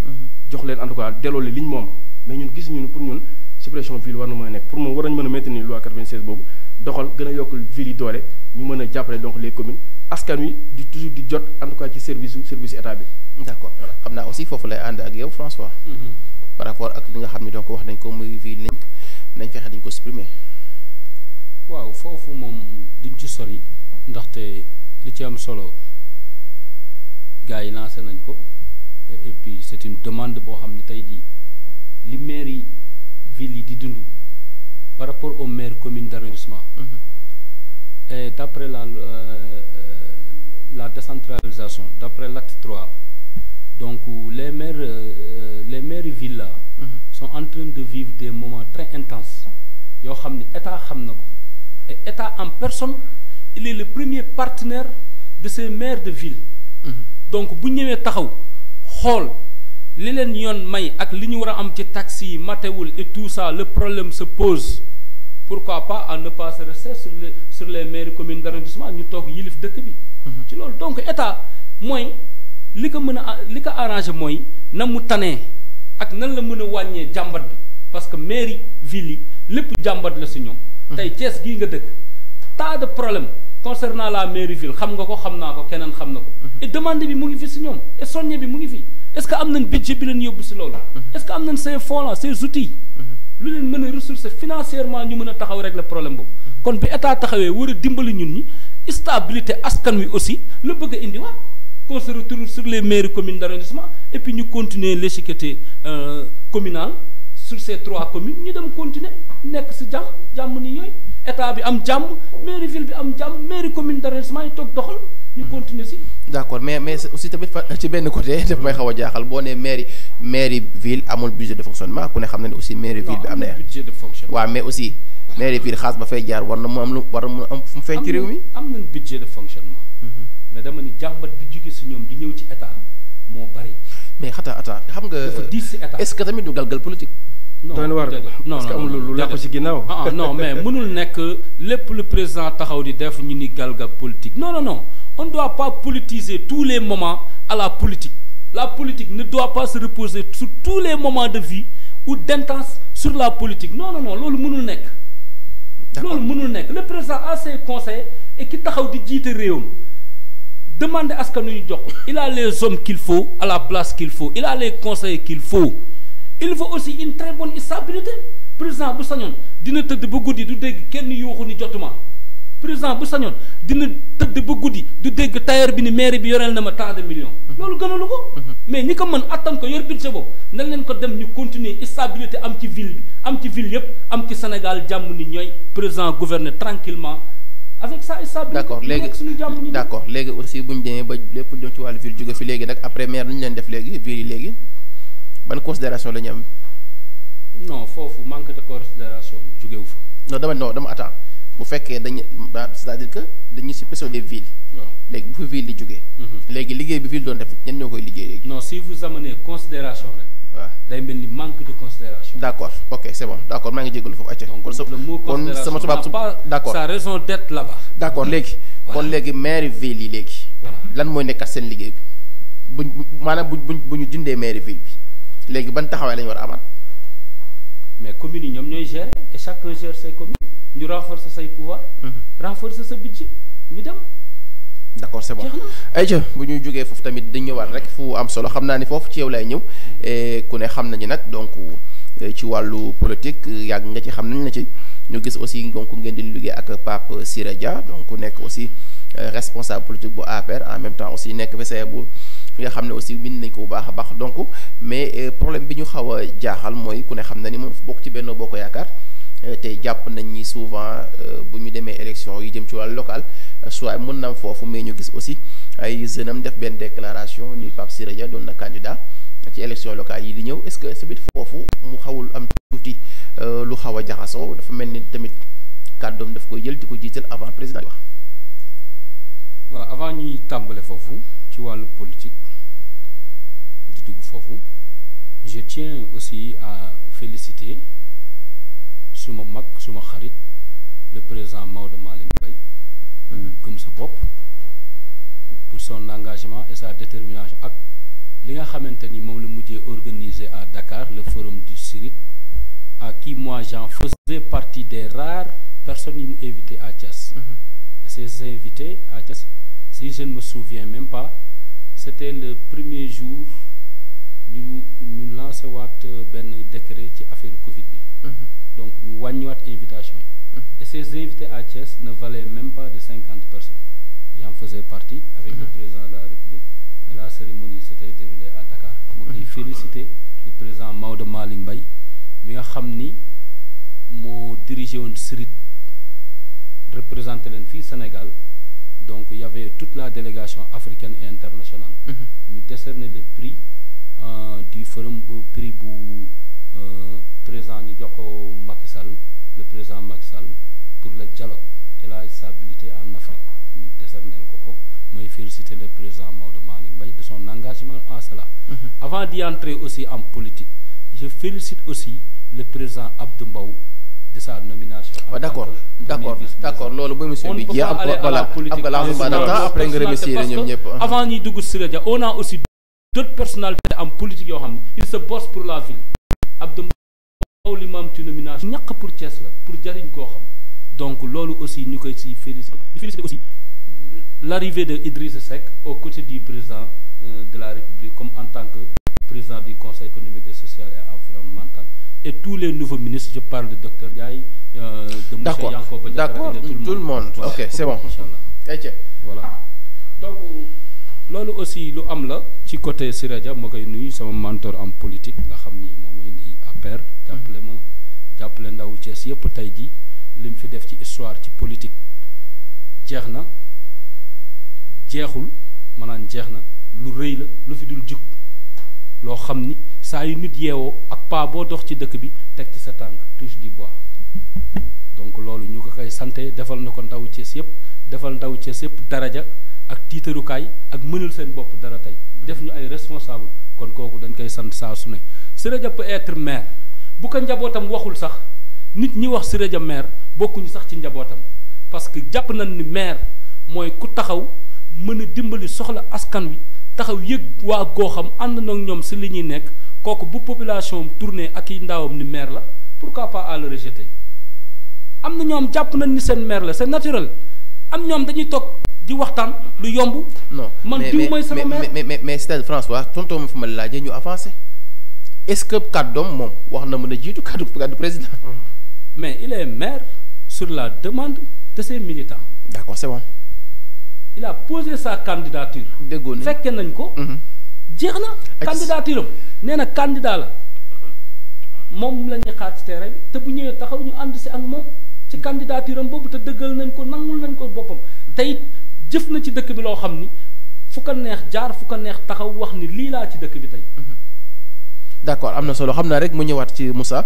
jox leen en tout cas delloo li ñu moom mais ñun gis ñu pour ñun suppression ville war na mën a nekk pour moom war nañu mën a maintenir loi 96 boobu doxal gën a yokk ville yi doole ñu mën a jàppale donc les communes askan wi di toujours di jot en tout cas ci service état bi. d'accord xam naa aussi foofu lay ànd ak yow François. par rapport ak li nga xam ne donc wax nañ ko muy ville nañ fexe dañ ko supprimer. waaw foofu moom duñ ci sori ndaxte li ci am solo gars yi lancé nañ ko et puis c'est une demande boo xam ne tey jii li maire yi ville yi di dund par rapport aux maires communes d'arrondissement. Et d'après la décentralisation, d'après l'acte 3, donc les maires villes là sont en train de vivre des moments très intenses. Yo xamni état xamnako. Et état en personne, il est le premier partenaire de ces maires de ville. Donc bu ñëwé taxaw xol li leen yoon may ak li ñu wara am ci taxi matewul et tout ça, le problème se pose. Pourquoi pas à ne pas se rester sur les maires communes d'arrondissement ñu toog yilif dëkk bi. ci loolu donc état mooy li ko mën a li ko arrangé mooy na mu tanee ak nan la mën a wàññee jàmbat bi parce que mairie ville yi lépp jàmbat la si ñoom. tey Thiès gii nga dëkk tas de problème concernant la mairie ville xam nga ko xam naa ko keneen xam na ko. et demande bi mu ngi fi si ñoom et soññe bi mu ngi fi est-ce que am nañ budget bi leen yóbbu si loolu. est-ce que am nañ ces fonds là ces outils. lu leen mën a ressourcer financièrement ñu mën a taxaw régler problème boobu. kon bi état taxawee war a dimbali ñun ñi stabilité askan wi aussi la bëgg a indiwaat qu'on se retrouve sur les maires communes d'arrondissement et puis ñu continuer l'échiquier communal sur ces 3 communes ñu dem continuer nekk si jàmm ni yooyu état bi am jàmm mairie ville bi am jàmm mairie commune d'arrondissement yi toog doxal ñu continuer si. d'accord mais aussi tamit ci benn côté daf may xaw a jaaxal boo nee mairie ville amul budget de fonctionnement ku ne xam na ne aussi mairie ville bi am na budget de fonctionnement. waaw mais aussi mairie ville xaas ba fay jaar war na mu am lu war na mu am fu mu feeñ ci réew mi. am nañ budget de fonctionnement. mais dama ni jàmbat bi jóge si ñoom di ñëw ci état moo bari. mais attends xam nga. dafa diis si état est-ce que tamit du galgal politique. non parce que amul lu làqu ci ginnaaw. non mais mënul nekk lépp lu président taxaw di def ñu ni galgal politique non on ne doit pas politiser tous les moments à la politique. La politique ne doit pas se reposer sur tous les moments de vie ou d'intense sur la politique non loolu mënul nekk. loolu mënul nekk le président a ses conseils et ki taxaw di jiite réewam demande askan wi ñu jox ko il a les hommes qu'il faut à la place qu'il faut il a les conseils qu'il faut. Il faut aussi une très bonne stabilité président bu sañoon dina tëdd ba guddi du dégg kenn yuuxu ni jotuma président bu sañoon dina tëdd ba guddi du dégg tailleur bi ni mairie bi yoreel na ma tant de millions. loolu gënalu ko. mais ñi ko mën attan ko yor budget boobu nañ leen ko dem ñu continuer stabilité am ci ville bi am ci ville yëpp am ci Sénégal jàmm ni ñooy président gouverner tranquillement avec sa stabilité. d'accord léegi suñu jàmm ñi. d'accord léegi aussi bu ñu demee ba lépp lu ci wàllu ville jóge fi léegi nag après maire lu ñu leen def léegi ville yi léegi. ban considération la ñu am. non foofu manque de considération jógewu fa. dama attends bu fekkee dañu c'est-à-dire que dañu suppression des villes. waaw léegi bu fi ville di jógee. léegi liggéey bi ville doon def ñenn ñoo koy liggéey léegi. non si vous amenez considération rek. waaw day mel ni manque de considération. d'accord ok c'est bon d'accord maa ngi jégalu foofu acca. donc le mot considération n'a pas d'accord sa raison d'être là-bas. d'accord léegi. kon léegi maire ville yi léegi. lan mooy nekkat seen liggéey bi maanaam bu ñu dindee maire ville bi. léegi ban taxawaay la ñu war a amaat. mais communes yi ñoom ñooy gérer et chacun gère ses communes ñu renforcer say pouvoir. renforcer sa budget ñu dem. d'accord c'est bon ayca bu ñuy jógee foofu tamit dañ ñëwaat rek fu am solo xam naa ni foofu ci yow lay ñëw ku ne xam nañu nag donc ci wàllu politique yàgg nga ci xam nañ la ci ñu gis aussi donc ngeen di liggéey ak Pape Siré Dia donc nekk aussi responsable politique bu APR en même temps aussi nekk PCA bu. fi nga xam ne aussi bind nañ ko bu baax a baax donc mais problème bi ñu xaw a jaaxal mooy ku ne xam na ni moom bokk ci Benno Bokk Yaakaar tey jàpp nañ ni souvent bu ñu demee élection yi jëm ci wàllu local soit mën na am foofu mais ñu gis aussi ay jeunes am def benn déclaration ni Pape Siré Dia doon na candidat ci élection locale yi di ñëw est-ce que tamit foofu mu xawul am tuuti lu xaw a jaxasoo dafa mel ni tamit kàddoom daf koy jël di ko jiital avant président di wax. waaw avant ñuy tàmbale foofu ci wàllu politique di dugg foofu je tiens aussi à féliciter suma mag suma xarit le président Maodo Malick Mbaye gëm sa bopp pour son engagement et sa détermination ak li nga xamante ni moom la mujjee organiser à Dakar le forum du Sirit à qui moi j'en faisais partie des rares personnes yi mu invité à Thiès. Ces invités à Thiès si je ne me souviens même pas c'était le premier jour ñu lancé waat benn décret ci affaire Covid bi. donc ñu wàññiwaat invitation yi. et ces invités à Thiès ne valaient même pas de 50 personnes j'en faisais partie avec le président de la République et la cérémonie s'était déroulée à Dakar. ma koy féliciter le président Maodo Malick Mbaye mi nga xam ni moo dirigé woon Sirit représenté leen fii Sénégal. donc il y avait toute la délégation africaine et internationale. ñu décerner le prix du forum prix bu président ñu jox ko Macky Sall le président Macky Sall pour le dialogue et la stabilité en Afrique ñu décerner ko mooy féliciter le président Maodo Malick Mbaye de son engagement en cela. Avant d'y entrer aussi en politique je félicite aussi le président Abdou Mbow de sa nomination. d'accord loolu ba monsieur bi jeex voilà am nga lancement de temps après nga remercier ñoom ñëpp. avant ñuy dugg Siré Dia on a aussi d'autres personnalités en politique yoo xam ne il se bosse pour la ville. Abdou Mbow li ma am ci nomination ñàkk pour Thiès la pour jariñ koo xam donc loolu aussi ñu koy si féliciter aussi l'arrivée de Idrissa Seck aux côtés du président de la République comme en tant que président du Conseil économique et social et environnemental. Et tous les nouveaux ministres, je parle de Dr Ndiaye, de M. Yankoba Diattara et de tout le monde. Voilà. Ok, c'est bon. Inch'Allah. Voilà. Donc, loolu aussi lu am la ci côté Siré Dia ma koy nuyu sama mentor en politique nga xam ni moom mooy indi APR. jàppale ndaw Thiès yëpp tey ji li mu fi def ci histoire ci politique jeex na jeexul ma naan jeex na lu rëy la lu fi dul jug loo xam ni saa yu nit yeewoo ak pas boo dox ci dëkk bi teg ci sa tànk touche du bois donc loolu ñu ko koy sante defal na ko ndaw Thiès yëpp defal ndaw Thiès yëpp daraja ak tiitarukaay ak mënal seen bopp dara tey def ñu ay responsable kon kooku dañ koy sant saa su ne Siré Dia peut être maire bu ko njabootam waxul sax nit ñi wax Siré Dia maire bokkuñu sax ci njabootam parce que jàpp nañ ni maire mooy ku taxaw mën a dimbali soxla askan wi taxaw yëg waa goxam ànd na ñoom si li ñuy nekk kooku bu population tourné ak i ndaawam ni maire la pourquoi pas à le rejeter am na ñoom jàpp nañ ni seen maire la c'est naturel am ñoom dañuy toog di waxtaan lu yomb. non man diw mooy sama maire mais c'est François tonton ma fi ma laajee ñu avancé est-ce que kàddoom moom wax na mën a jiitu kàddu président. mais il est maire sur la demande de ses militants. d'accord c'est bon. il a posé sa candidature. déggoon nañ fekke nañ ko. jeex na. candidature am nee na candidat la moom la ñuy xaar ci terrain bi te bu ñëwee taxaw ñu ànd si ak moom ci candidature am boobu te dëggal nañ ko nangul nañ ko boppam te it jëf na ci dëkk bi loo xam ni fu ko neex jaar fu ko neex taxaw wax ni lii laa ci dëkk bi tey. d'accord am na solo xam naa rek mu ñëwaat ci Moussa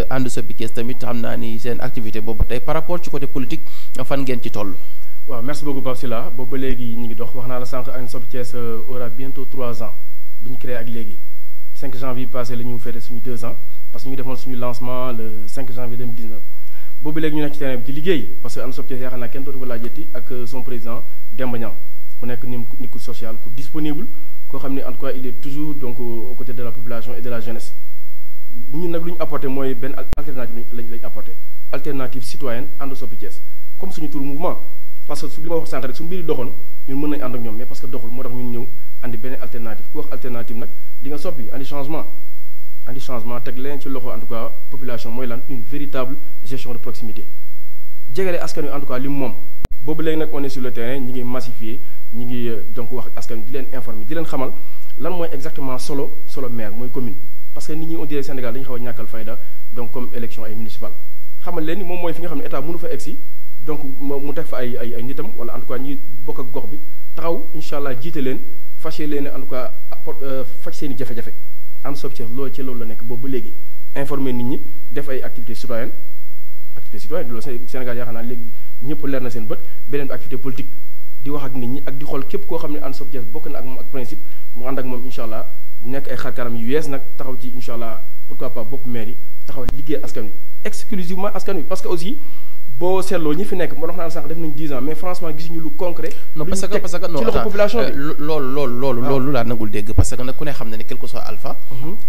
ànd Soppi Thiès tamit xam naa ni seen activité boobu tey par rapport ci côté politique fan ngeen ci toll. waaw merci beaucoup Pape Sylla boobu ba léegi ñu ngi dox wax naa la sànq ànd Soppi Thiès aura bientôt 3 ans bi ñu créé ak léegi 5 janvier passé la ñu fêté suñu 2 ans parce que ñu ngi defoon suñu lancement le 5 janvier 2019 boobu léegi ñu nekk ci terrain bi di liggéey parce que ànd Soppi Thiès yaakaar naa kenn dootu ko laajati ak son président Demba Niang ku nekk nit ku social ku disponible koo xam ne en tout cas il est toujours donc aux côtés de la population et de la jeunesse ñun nag lu ñu apporté mooy benn alternative lañ apporté alternative citoyenne ànd Soppi Thiès comme suñu tur mouvement parce que su li ma wax sànq rek su mbiri doxoon ñun mën nañ ànd ak ñoom mais parce que doxul moo tax ñun ñëw andi beneen alternative ku wax alternative nag di nga soppi andi changement teg leen ci loxo en tout cas population mooy lan une véritable gestion de proximité jegale askan wi en tout cas li moom boobu léegi nag on est sur le terrain ñi ngi massifier ñi ngi donc wax ak askan wi di leen informer di leen xamal lan mooy exactement solo maire mooy commune parce que nit ñi on dirait Sénégal dañu xaw a ñàkkal fayda donc comme élection ay municipal xamal leen ni moom mooy fi nga xam ne état mënu fa egsi donc mu teg fa ay nitam wala en tout cas ñi bokk ak gox bi taxaw incha allah jiite leen fâché leen en tout cas faj seen i jafe-jafe ànd Soppi Thiès loolu ci loolu la nekk boobu ba léegi informer nit ñi def ay activités citoyennes loolu Sénégal yaakaar naa léegi ñëpp leer na seen bët beneen bi activité politique di wax ak nit ñi ak di xool képp koo xam ne ànd Soppi Thiès bokk na ak moom ak principe mu ànd ak moom incha allah nekk ay xar kanam yu yees nag taxaw ci incha allah pourquoi pas bopp maire yi taxaw liggéey askan wi exclusivement askan wi parce que aussi boo seetloo ñi fi nekk moo tax naa sànq def nañ 10 ans mais franchement gisuñu lu concret. non parce que non ci loxo population bi loolu laa nagul dégg parce que nag ku ne xam na ne quel que soit alpha.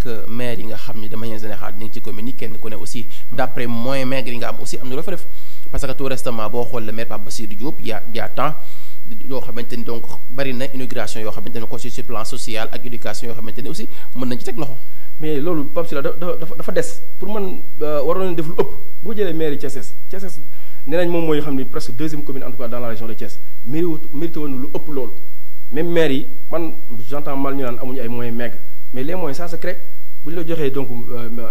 que maire yi nga xam ni de manière générale ñu ngi ci commune yi kenn ku ne aussi d'après moyen maigre yi nga am aussi am na loo fa def parce que tout récemment boo xool le maire Pape Bassirou Diop y a temps yoo xamante ni donc bari na inauguration yoo xamante ne ko sur plan social ak éducation yoo xamante ni aussi mën nañ ci teg loxo. mais loolu Pape Sylla dafa des pour man waroon nañu def lu ëpp boo jëlee maire yi Thiès nee nañ moom mooy xam ni presque deuxième commune en tout cas dans la région de Thiès mérité woon lu ëpp loolu même maire yi man j'entends mal ñu naan amuñu ay moyens maigres mais les moyens ça se crée bu ñu la joxee donc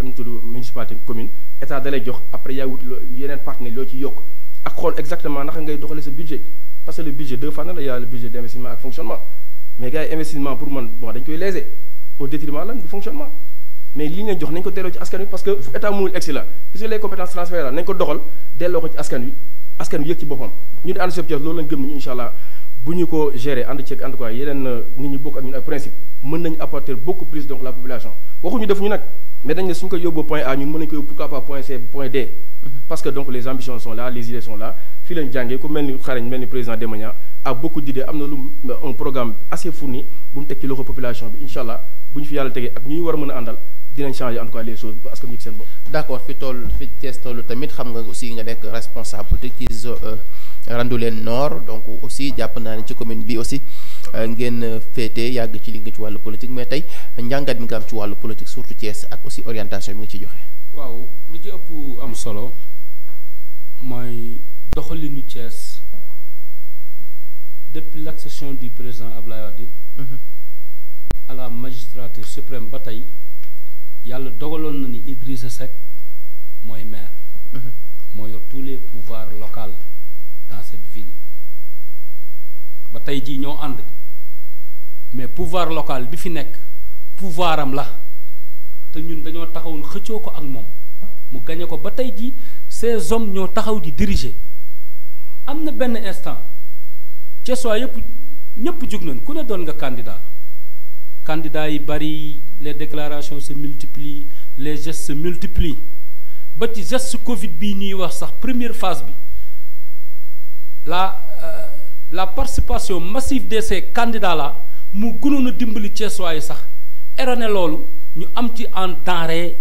nu tudd municipalité commune état da lay jox après yaa wut yeneen partenaires loo ci yokk ak xool exactement naka ngay doxalee sa budget parce que le budget deux fànn la y a le budget d'investissement ak fonctionnement mais gars yi investissement pour man bon dañ koy léser au détriment lan du fonctionnement mais li ñu leen jox nañ ko delloo ci askan wi parce que fu état mënul egsi la gis nga les compétences transférées nañ ko doxal delloo ko ci askan wi yëg ci boppam ñu di ànd Soppi Thiès loolu lañ gëm nañu incha allah bu ñu ko gérer ànd ceeg en tout cas yeneen nit ñi bokk ak ñun ak principe mën nañu apporter beaucoup plus donc la population waxuñu defuñu nag mais dañ ne suñ ko yóbboo point A ñun mën nañu ko yóbbu pourquoi pas point C point D parce que donc les ambitions sont là les idées sont là fii lañ jàngee ku mel ni xarañ mel ni président Demba Niang a beaucoup d'idées am na lu un programme assez fourni bu mu teg ci loxo population bi incha allah bu ñu fi yàlla tegee ak ñu war a mën a àndal dinañ changer en tout cas les choses parce que ñu seen bopp. d'accord fi Thiès toll tamit xam nga aussi nga nekk responsable politique ci Randoulène Nord donc aussi jàpp naa ne ci commune bi aussi ngeen féete yàgg ci li nga ci wàllu politique mais tey njàngat mi nga am ci wàllu politique surtout Thiès ak aussi orientation bi nga ci joxe. waaw lu ci ëpp am solo mooy doxalinu Thiès depuis l'accession du président Abdoulaye Wade à la magistrature suprême ba tey yàlla dogaloon na ni Idrissa Seck mooy maire. moo yor tous les pouvoirs locaux dans cette ville ba tey jii ñoo ànd mais pouvoir local bi fi nekk pouvoir am la te ñun dañoo taxawoon xëccoo ko ak moom mu gañe ko ba tey jii ces hommes ñoo taxaw di diriger am na benn instant Thiessois yëpp ñëpp jug nañ ku ne doon nga candidat yi bari les déclarations se multiplient les gestes se multiplient ba ci geste Covid bii ñuy wax sax première phase bi la participation massive de ces candidats là mu gënoon a dimbali Thiessois yi sax erroné loolu ñu am ci en denrée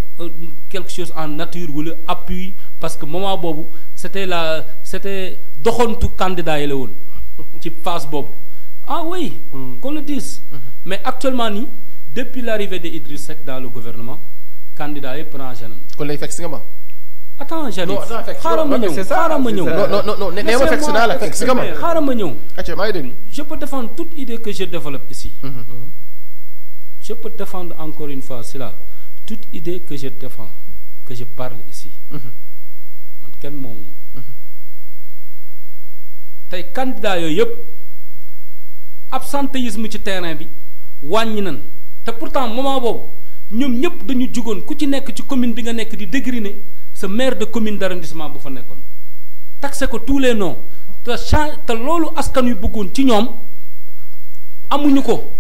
quelque chose en nature wala appui parce que moment boobu c'était doxantu candidat yi la woon ci phase boobu ah oui qu'on le dise mais actuellement nii depuis l'arrivée de Idriss Seck dans le gouvernement candidat yi rangé nañ kon lay fekk si nga ma. attends j'arrive non xaaral ma ñëw xaaral ma ñëw non nee ma fekk si naa la fekk si nga ma. xaaral ma ñëw maa ngi déglu. je peux défendre toute idée que je développe ici je peux défendre encore une fois cela toute idée que je défends que je parle ici man kenn moom tey candidat yooyu yëpp absentéisme ci terrain bi wàññi nan te pourtant moment boobu ñoom ñëpp dañu jugoon ku ci nekk ci commune bi nga nekk di dégriner sa maire de commune d'arrondissement bu fa nekkoon taxé ko tous les noms te loolu askan wi bëggoon ci ñoom amuñu ko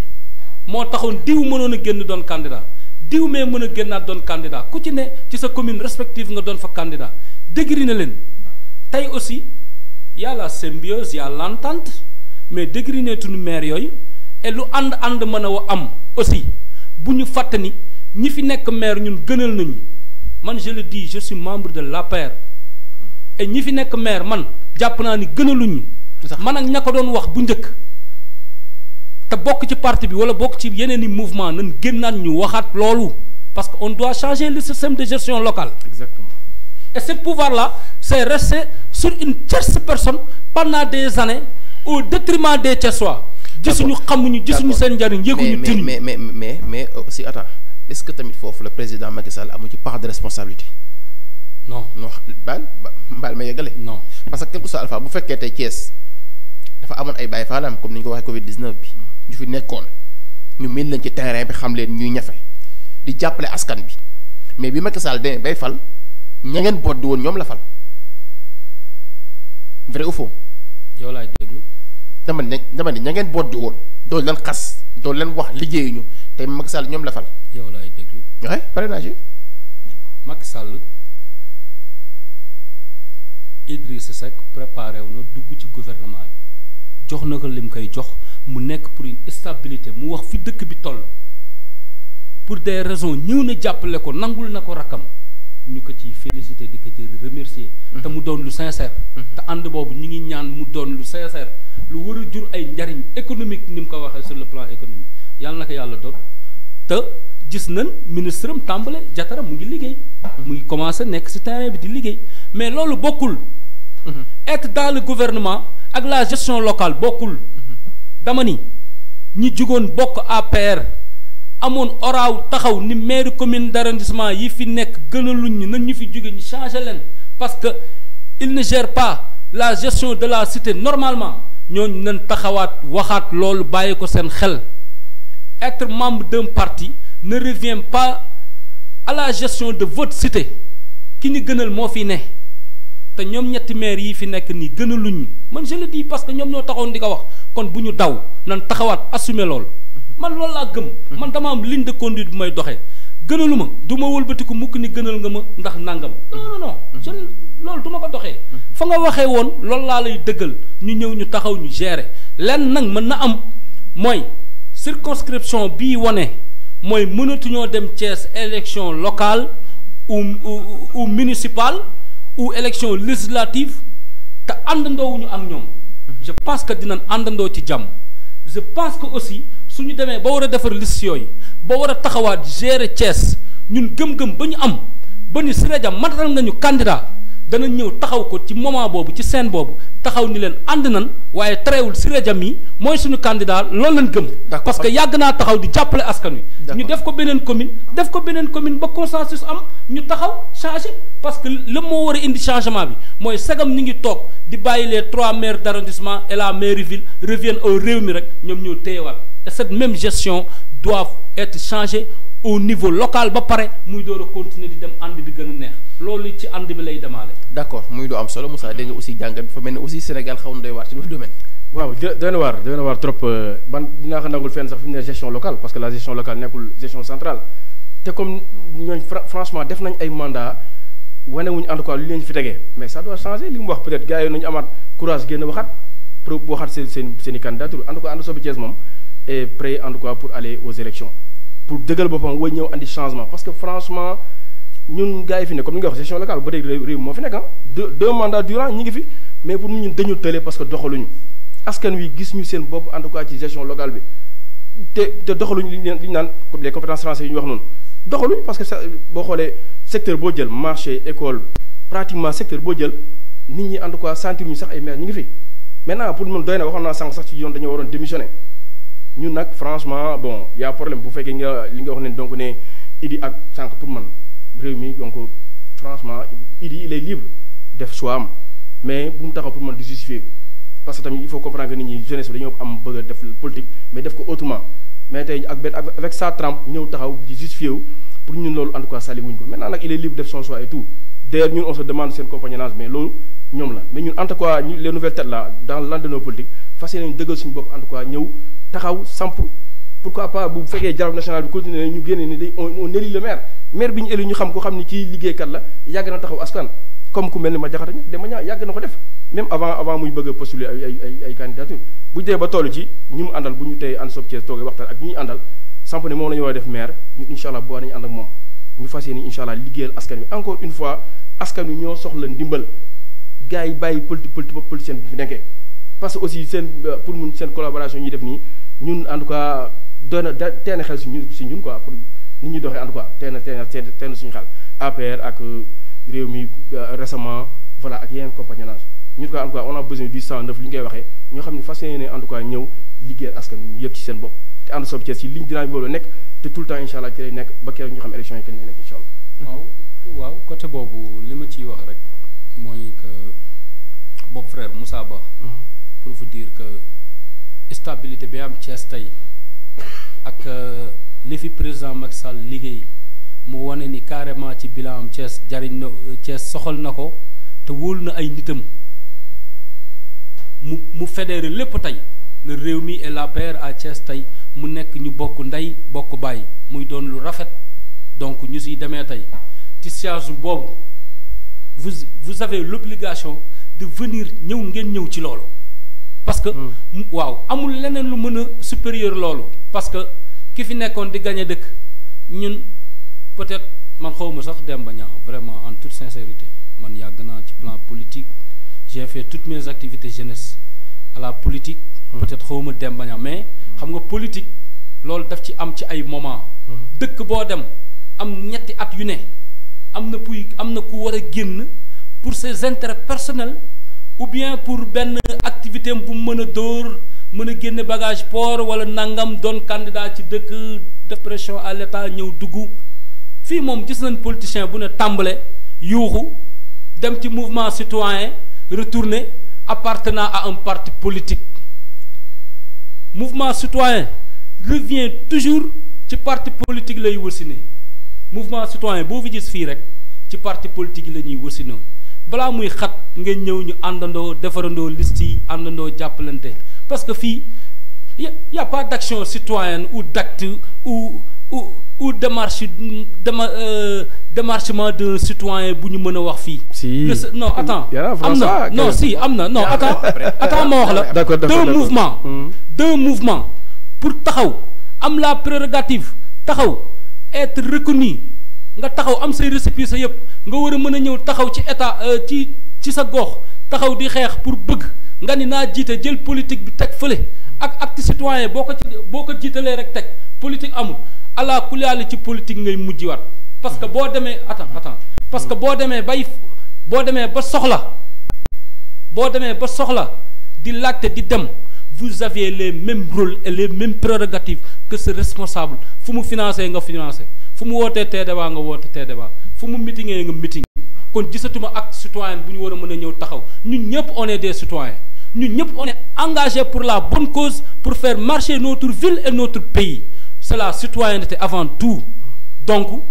moo taxoon diw mënoon a génn doon candidat diw mais mën a génnaat doon candidat ku ci ne ci sa commune respective nga doon fa candidat dégriner leen tey aussi y a la symbiose y a l'entente mais dégriner tuñu maire yooyu et lu ànd mën a am aussi bu ñu fàtte ni ñi fi nekk maire ñun gënal nañu man je le dis je suis membre de l'APR et ñi fi nekk maire man jàpp naa ni gënaluñu man ak ña ko doon wax bu njëkk te bokk ci parti bi wala bokk ci yeneen i mouvement nañ génnaat ñu waxaat loolu parce que on doit changer le système de gestion locale. Exactement. Et ce pouvoir-là c'est resté sur une tierce personne pendant des années au détriment des Thiessois. gisuñu xamuñu gisuñu seen njariñ yëguñu tiñu mais aussi attends est-ce que tamit foofu le président Macky Sall amu ci part de responsabilité. non baal ma yeggale. non parce que quelque soit alpha bu fekkee tey Thiès dafa amoon ay bàyyi faanaam comme ni ñu ko waxee Covid 19 bi. ñu fi nekkoon ñu miin leen ci terrain bi xam leen ñuy ñafe di jàppale askan bi mais bi Macky Sall demee bay fal ña ngeen boot di woon ñoom la fal vrai ou faux. yow laay déglu. dama ne ña ngeen boot di woon doo leen xas doo leen wax liggéeyuñu tey Macky Sall ñoom la fal. yow laay déglu. waaye pare naa ci. Macky Sall Idriss Seck préparé wu na dugg ci gouvernement bi jox na ko lim koy jox mu nekk pour une stabilité mu wax fi dëkk bi toll pour des raisons ñëw na jàppale ko nangul na ko rakkam ñu ko ciy féliciter di ko ci remercier te mu doon lu sincère te ànd boobu ñu ngi ñaan mu doon lu sincère lu war a jur ay njariñ économique ni mu ko waxee sur le plan économique yàlla na ko yàlla doon te gis nañ ministre am tàmbale Jatara mu ngi liggéey mu ngi commencé nekk ci terrain bi di liggéey mais loolu bokkul être dans le gouvernement ak la gestion locale bokkul dama ni ñi jugoon bokk APR amoon oraaw taxaw ni maire commune d'arrondissement yi fi nekk gënaluñ ñu nañ ñu fi jóge ñu changer leen parce que il ne gère pas la gestion de la cité normalement ñooñu nañ taxawaat waxaat loolu bàyyi ko seen xel être membre d'un parti ne revient pas à la gestion de votre cité ki ni gënal moo fi ne te ñoom ñetti maire yi fi nekk nii gënaluñ man je le dis parce que ñoom ñoo taxoon di ko wax kon bu ñu daw nan taxawaat assumer lool man loolu laa gëm man dama am ligne de conduite bu may doxee gënalu ma du ma wëlbatiku mukk ni gënal nga ma ndax nangam non je loolu du ma ko doxee fa nga waxee woon loolu laa lay dëggal ñu ñëw ñu taxaw ñu gérer lenn nag mën na am mooy circonscription bii wane mooy mënatuñoo dem Thiès élection locale ou municipale ou élection législative te àndandoowuñu ak ñoom je pense que dinañ àndandoo ci jàmm je pense que aussi suñu demee ba war a defar liste yooyu ba war a taxawaat gérer Thiès ñun gëm-gëm ba ñu am ba ni Siré Dia matal nga ñu candidat dana ñëw taxaw ko ci moment boobu ci scène boobu taxaw ni leen ànd nan waaye terewul Siré Dia mi mooy suñu candidat loolu lañ gëm. parce que yàgg naa taxaw di jàppale askan wi. ñu def ko beneen commune ba consensus am ñu taxaw changé parce que le moo war a indi changement bi mooy sagam ñu ngi toog di bàyyi les 3 maires d' arrondissement et la mairie ville reviennent au réew mi rek ñoom ñoo téyewaat et cette même gestion doit être changée au niveau local ba pare muy door a continuer di dem ànd bi gën a neex loolu ci ànd bi lay demaale. d' accord muy lu am solo Moussa dégg nga aussi jàngat bi fa mel ne aussi Sénégal xaw na doy waar ci loolu domaine. waaw doy na waar trop man dinaa ko nangul fenn sax fi mu ne gestion locale parce que la gestion locale nekkul gestion centrale te comme ñooñ franchement def nañ ay mandat wane wuñ en tout cas li leen fi tegee mais ça doit changer li mu wax peut-être gars yi nañu amaat courage génn waxaat pour waxaat seen i candidature en tout cas ànd Sobi Thiès moom est prêt en tout cas pour aller aux élections pour dëggal boppam way ñëw andi changement parce que franchement ñun gars yi fi ne comme ni nga wax gestion locale ba tey réew moo fi nekk deux mandats durant ñi ngi fi mais pour ñun dañu tële parce que doxaluñu askan wi gis ñu seen bopp en tout cas ci gestion locale bi te doxaluñu li ñu naan comme les compétences françaises yi ñu wax noonu doxaluñu parce que boo xoolee secteur boo jël marché école pratiquement secteur boo jël nit ñi en tout cas sentir ñu sax ay maire ñu ngi fi maintenant pour man doy na waxoon naa sànq sax ci yoon dañoo waroon démissionner ñun nag franchement bon y a problème bu fekkee nga li nga wax ne donc ne Idi ak sànq pour man réew mi donc franchement Idi il est libre def choix am mais bu mu taxaw pour man di justifier parce que tamit il faut comprendre que nit ñi jeunesse bi dañoo am bëgg a def politique mais def ko autrement mais tey avec sa trempe ñëw taxaw di justifier wu pour ñun loolu en tout cas sali wuñ ko maintenant nag il est libre def son choix et tout d'ailleurs ñun on se demande seen compagnonnage mais loolu ñoom la mais ñun en tout cas les nouvelles têtes là dans l'entonnoir politique fas yéene nañu dëggal suñu bopp en tout cas ñëw taxaw samp pourquoi pas bu fekkee dialogue national bi continuer ñu génne ni on élit le maire bi ñu élu ñu xam ko xam ni kii liggéeykat la yàgg na taxaw askan comme ku mel ni ma jaxata ña dama ñaa yàgg na ko def même avant muy bëgg a postuler ay candidature bu ñu dee ba toll ci ñu mu àndal bu ñu tey ànd Sobi Thiès toogee waxtaan ak ñu ñuy àndal samp ne moom la ñu war a def maire ñun incha allah boo nañu ànd ak moom ñu fas yéene incha allah liggéeyal askan wi encore une fois askan wi ñoo soxla ndimbal gars yi bàyyi politicien bi fi nekkee parce que aussi seen pour mun seen collaboration ñuy def nii ñun en tout cas doy na teel a xel si ñun quoi pour nit ñuy doxee en tout cas teel na suñu xel APR ak réew mi récemment voilà ak yeneen compagnonnage ñu en tout cas on a besoin du 109 li ñu koy waxee ñoo xam ne fas yéene en tout cas ñëw liggéeyal askan wi ñu yëg ci seen bopp te ànd Sobi Thiès ci ligne dynamique boobu la nekk te tout le temps incha allah ci lay nekk ba keroog ñu xam élection yi kañ lay nekk incha allah. waaw côté boobu li ma ciy wax rek mooy que boobu frère Moussa Ba. pour vous dire que stabilité bi am Thiès tey ak li fi président Macky Sall liggéey mu wane ni carrément ci bilan am Thiès jariñ na Thiès soxal na ko te wóolu na ay nitam mu fédéré lépp tey le réew mi et la paix à Thiès tey mu nekk ñu bokk ndey bokk bàyyi muy doon lu rafet donc ñu siy demee tey ci siège boobu vous avez l'obligation de venir ngeen ñëw ci loolu parce que waaw amul leneen lu mën a supérieur loolu parce que ki fi nekkoon di gagné dëkk ñun peut-être man xawma sax Demba Niang vraiment en toute sincérité man yàgg naa ci plan politique j'ai fait toutes mes activités jeunesse à la politique peut-être xawma Demba Niang mais xam nga politique loolu daf ci am ci ay moment dëkk boo dem am ñetti at yu ne am na ku war a génn pour ses intérêts personnels ou bien pour benn activité bu mu mën a dóor mën a génne bagage port wala nangam doon candidat ci dëkk def pression à l'état ñëw dugg fii moom gis nañ politicien bu ne tàmbale yuuxu dem ci mouvement citoyen retourner appartenant à un parti politique mouvement citoyen revient toujours ci parti politique lay wërsine mouvement citoyen boo fi gis fii rek ci parti politique yi la ñuy wërsine balaa muy xat ngeen ñëw ñu àndandoo defarandoo liste yi àndandoo jàppalante parce que fii y a pas d'action citoyenne ou d'acte ou démarchement d'un citoyen bu ñu mën a wax fii. si non attends am na non si am na non attends ma wax la. d'accord deux mouvements pour taxaw am la prérogative taxaw être reconnu nga taxaw am say récépissé yëpp nga war a mën a ñëw taxaw ci état ci sa gox taxaw di xeex pour bëgg nga ni naa jiite jël politique bi teg fële ak acte citoyen boo ko jiitalee rek teg politique amul ala kuliali ci politique ngay mujjiwaat parce que boo demee attends parce que boo demee ba boo demee ba soxla di laajte di dem vous avez les mêmes rôles et les mêmes prérogatives que ce responsable fu mu financé nga financé fu mu wootee tee débat nga woote tee débat fu mu meetingee nga meeting kon gisatuma acte citoyen bu ñu war a mën a ñëw taxaw ñun ñëpp on est des citoyens ñun ñëpp on est engagés pour la bonne cause pour faire marcher notre ville et notre pays c'est la citoyenneté avant tout donc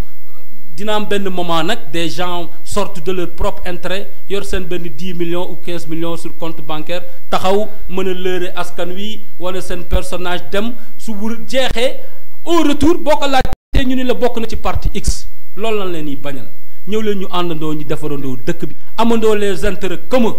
dina am benn moment nag des gens sortent de leur propre intérêt yor seen benn 10 millions ou 15 millions sur compte bancaire taxaw mën a lëre askan wi wala seen personnage dem su wur jeexee au retour boo ko laajtee ñu ni la bokk na ci parti X loolu lañ leen di bañal ñëw leen ñu àndandoo ñu defarandoo dëkk bi amandoo les intérêts communs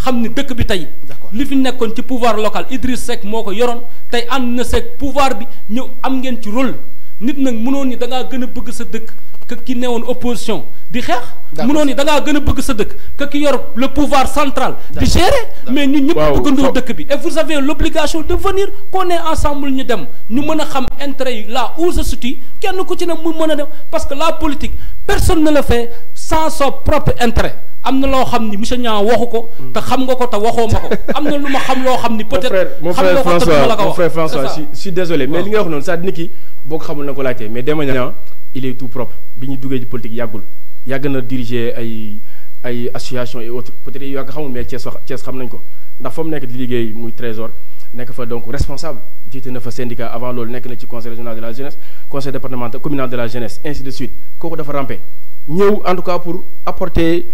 xam ni dëkk bi tey li fi nekkoon ci pouvoir local Idriss Seck moo ko yoroon tey ànd na Seck pouvoir bi ñëw am ngeen ci rôle nit nag mënoon ni da ngaa gën a bëgg sa dëkk que ki newoon opposition di xeex mënoon ni da ngaa gën a bëgg sa dëkk que ki yor le pouvoir central di gérer mais ñun ñëpp bëggandoo dëkk bi et vous avez l'obligation de venir qu'on est ensemble ñu dem ñu mën a xam intérêt yi là où se situe kenn ku ci ne mu mën a dem parce que la politique personne ne le fait sans son propre intérêt am na loo xam ni monsieur Niang waxu ko te xam nga ko te waxoo ma ko am na lu ma xam loo xam ni peut-être xam nga ko te duma la ko wax mon frère François je suis désolé mais li nga wax noonu ça nit ki boo ko xamul na ko laajtee mais Demba Niang il est tout propre bi ñu duggee ci politique yàgg na diriger ay association et autres peut-être yow yaa ko xamul mais Thiès xam nañ ko ndax fa mu nekk di liggéey muy trésor nekk fa donc responsable jiite na fa syndicat avant loolu nekk na ci conseil régional de la jeunesse conseil départemental communal de la jeunesse ainsi de suite kooku dafa rampé ñëw en tout cas pour apporter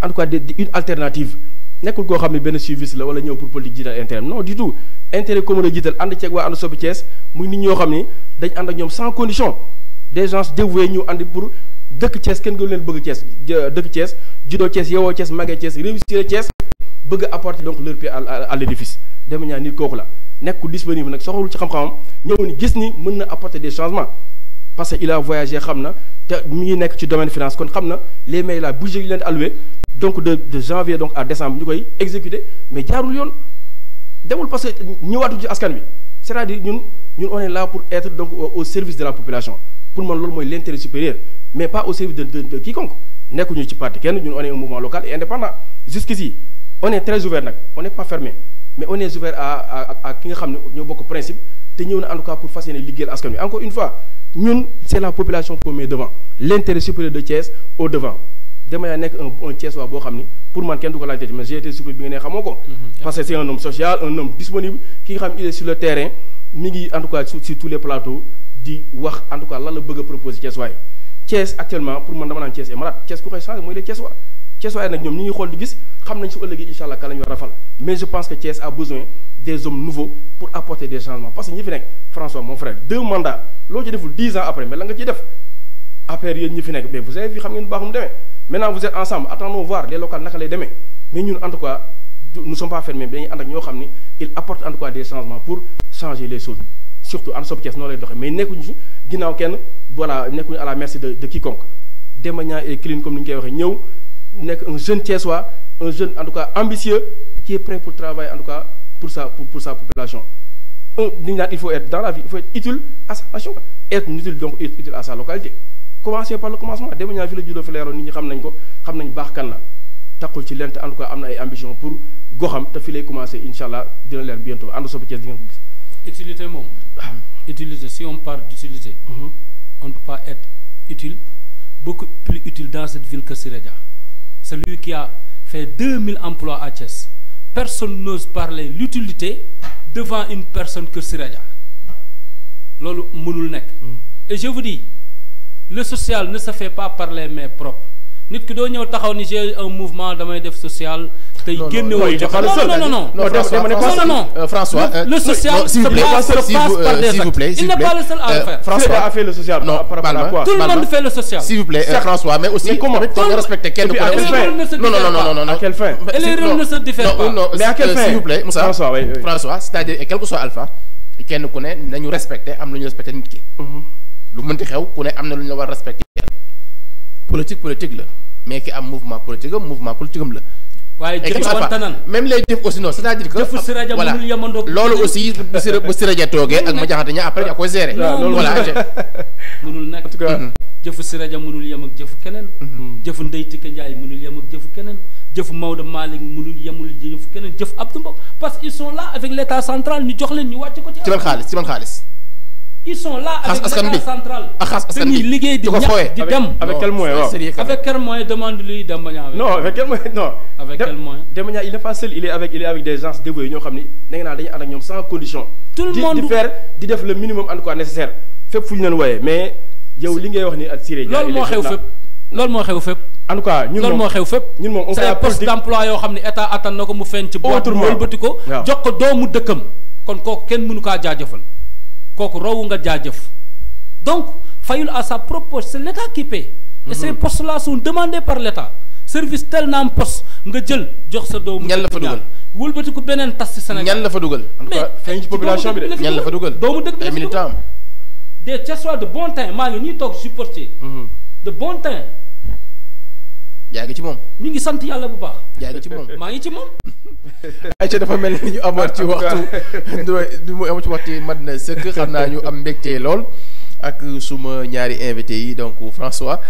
en tout cas une alternative nekkul koo xam ne benn suivis la wala ñëw pour politique jiital intérêt non du tout intérêt commun la jiital ànd ceeg waa ànd soppi Thiès muy nit ñoo xam ni dañ ànd ak ñoom sans condition des gens dévoués ñu ànd pour dëkk Thiès kenn gënu leen bëgg Thiès dëkk Thiès juddoo Thiès yowoo Thiès màggee Thiès réussir Thiès bëgg a apporter donc leur pierre à l'édifice Demba Niang nit kooku la nekk ku disponible nag soxlul ci xam-xamam ñëw ni gis ni mën na apporter des changements parce que il a voyagé xam na te mi ngi nekk ci domaine finance kon xam na les mails là budget yi leen alloué donc de janvier donc à décembre ñu koy exécuter mais jaarul yoon demul parce que ñëwaatu ci askan wi c'est-à-dire ñun on est là pour être donc au service de la population pour man loolu mooy l'intérêt supérieur mais pas au service de quiconque nekkuñu ci parti kenn ñun on est un mouvement local et indépendant jusqu'ici on est très ouvert nag on n'est pas fermé mais on est ouvert à ki nga xam ne ñoo bokk principe te ñëw na en tout cas pour fas yéene liggéeyal askan wi encore une fois ñun c'est la population qu'on met devant l'intérêt supérieur de Thiès au devant Demba Niang nekk un Thiessois boo xam ni pour man kenn du ko laajte mais j'ai été surpris bi nga ne xamoo ko parce que c'est un homme social un homme disponible ki nga xam il est sur le terrain mi ngi en tout cas sur tous les plateaux di wax en tout cas lan la bëgg a proposer Thiessois yi Thiès actuellement pour man dama naan Thiès est malade Thiès ku koy changé mooy les Thiessois Thiessois nag ñoom ñi ngi xool di gis xam nañ su ëllëgee incha allah kan la ñu war a rafal mais je pense que Thiès a besoin des hommes nouveaux pour apporter des changements parce que ñi fi nekk François mon frère 2 mandats loo ci deful 10 ans après mais la nga ciy def après yéen ñi fi nekk mais vous avez vu xam ngeen bu baax mu demee maintenant vous êtes ensemble attendons voir les locales naka lay demee mais ñun en tout cas nous sommes pas fermés dañuy ànd ak ñoo xam ni il apporte en tout cas des changements pour changer les choses surtout ànd soppi Thiès noonu lay doxee mais nekkuñu si ginnaaw kenn voilà nekkuñu à la merci de quiconque Demba Niang est clean comme ni ñu koy waxee ñëw nekk un jeune Thiessois un jeune en tout cas ambitieux qui est prêt pour travailler en tout cas pour sa population il faut être dans la vie il faut être utile à sa nation être utile donc utile à sa localité commencer par le commencement Demba Niang fi la juddoo fi la yaroon nit ñi xam nañ ko xam nañ baax kan la taxul ci lent en tout cas am na ay ambition pour goxam te fi lay commencer incha allah dina leer bientôt ànd soppi Thiès di ngeen ko gis. utilité moom. utilité si on parle d'utilité. on ne peut pas être utile beaucoup plus utile dans cette ville que Siré Dia. Celui qui a fait 2000 emplois à Thiès personne n'ose parler l'utilité devant une personne que Siré Dia loolu mënul nekk. et je vous dis le social ne se fait pas par les mains propres nit ki doo ñëw taxaw ni j'ai un mouvement damay def social. tey génne woo non François le social se passe par des actes. Il n'est pas le seul à le faire. François a fait le social. Non, par rapport à quoi? Tout le monde fait le social. S'il vous plaît, François, mais aussi comment respecter quel non, à quelle fin? Et les rôles ne se diffèrent pas. Mais à quelle fin? S'il vous plaît, Moussa. François, c'est-à-dire quel que soit alpha kenn ku ne nañu respecter am lu ñu respecter nit ki. lu mënti xew ku ne am na lu ñu la war respecter. politique la mais ki am mouvement politique am la. waaye jëf même les jëf aussi non c'est-à-dire que jëf Siré Dia mënul yamandoo loolu aussi bu Siré Dia toogee ak ma jaxate ña après ña koy gérer. voilà mënul nekk jëfu Siré Dia mënul yem ak jëfu keneen. jëfu Ndeye Tické Ndiaye mënul yem ak jëfu keneen jëf Maodo Malick mënul yemul jëf keneen jëf Abdou Mbow parce qu'ils sont là avec l'état central ñu jox leen ñu wàcce ko ci ban xaalis ils sont là avec l'état central dañuy liggéey di ñàkk di dem avec quel moyen avec quel moyen demande lui Demba Niang non avec quel moyen non avec quel moyen Demba Niang il n'est pas seul il est avec des gens dévoués ñoo xam ni da nga naan dañuy ànd ak ñoom sans condition tout le monde di def le minimum en tout cas nécessaire fépp fu ñu leen wooyee mais yow li ngay wax ni ak Siré Dia loolu moo xew fépp en tout cas ñun loolu moo xew fépp ñun moom c'est poste d'emploi yoo xam ne état attan na ko mu feeñ ci boîte wëlbati ko jox ko doomu dëkkam kon kooku kenn mënu kaa jaajëfal kooku rawu nga jaajëf donc fayul à sa propre poche c'est l'état qui paie et ces postes là sont demandés par l'état service tel na am poste nga jël jox sa doomu ñan la fa dugal wëlbati ko beneen tas ci Sénégal ñan la fa dugal en tout cas feeñ ci population bi de ñan la fa dugal doomu dëkk ay militants des Thiessois de bon temps maa ngi nii toog supporter de bon temps yaa ngi ci moom ñu ngi sant yàlla bu baax yaa ngi ci moom maa ngi ci moom ay ca dafa mel ni ñu amoon ci waxtu du mu amoon ci waxtu mat na sëkk xam naa ñu am mbégte lool ak suma ñaari invité yi donc François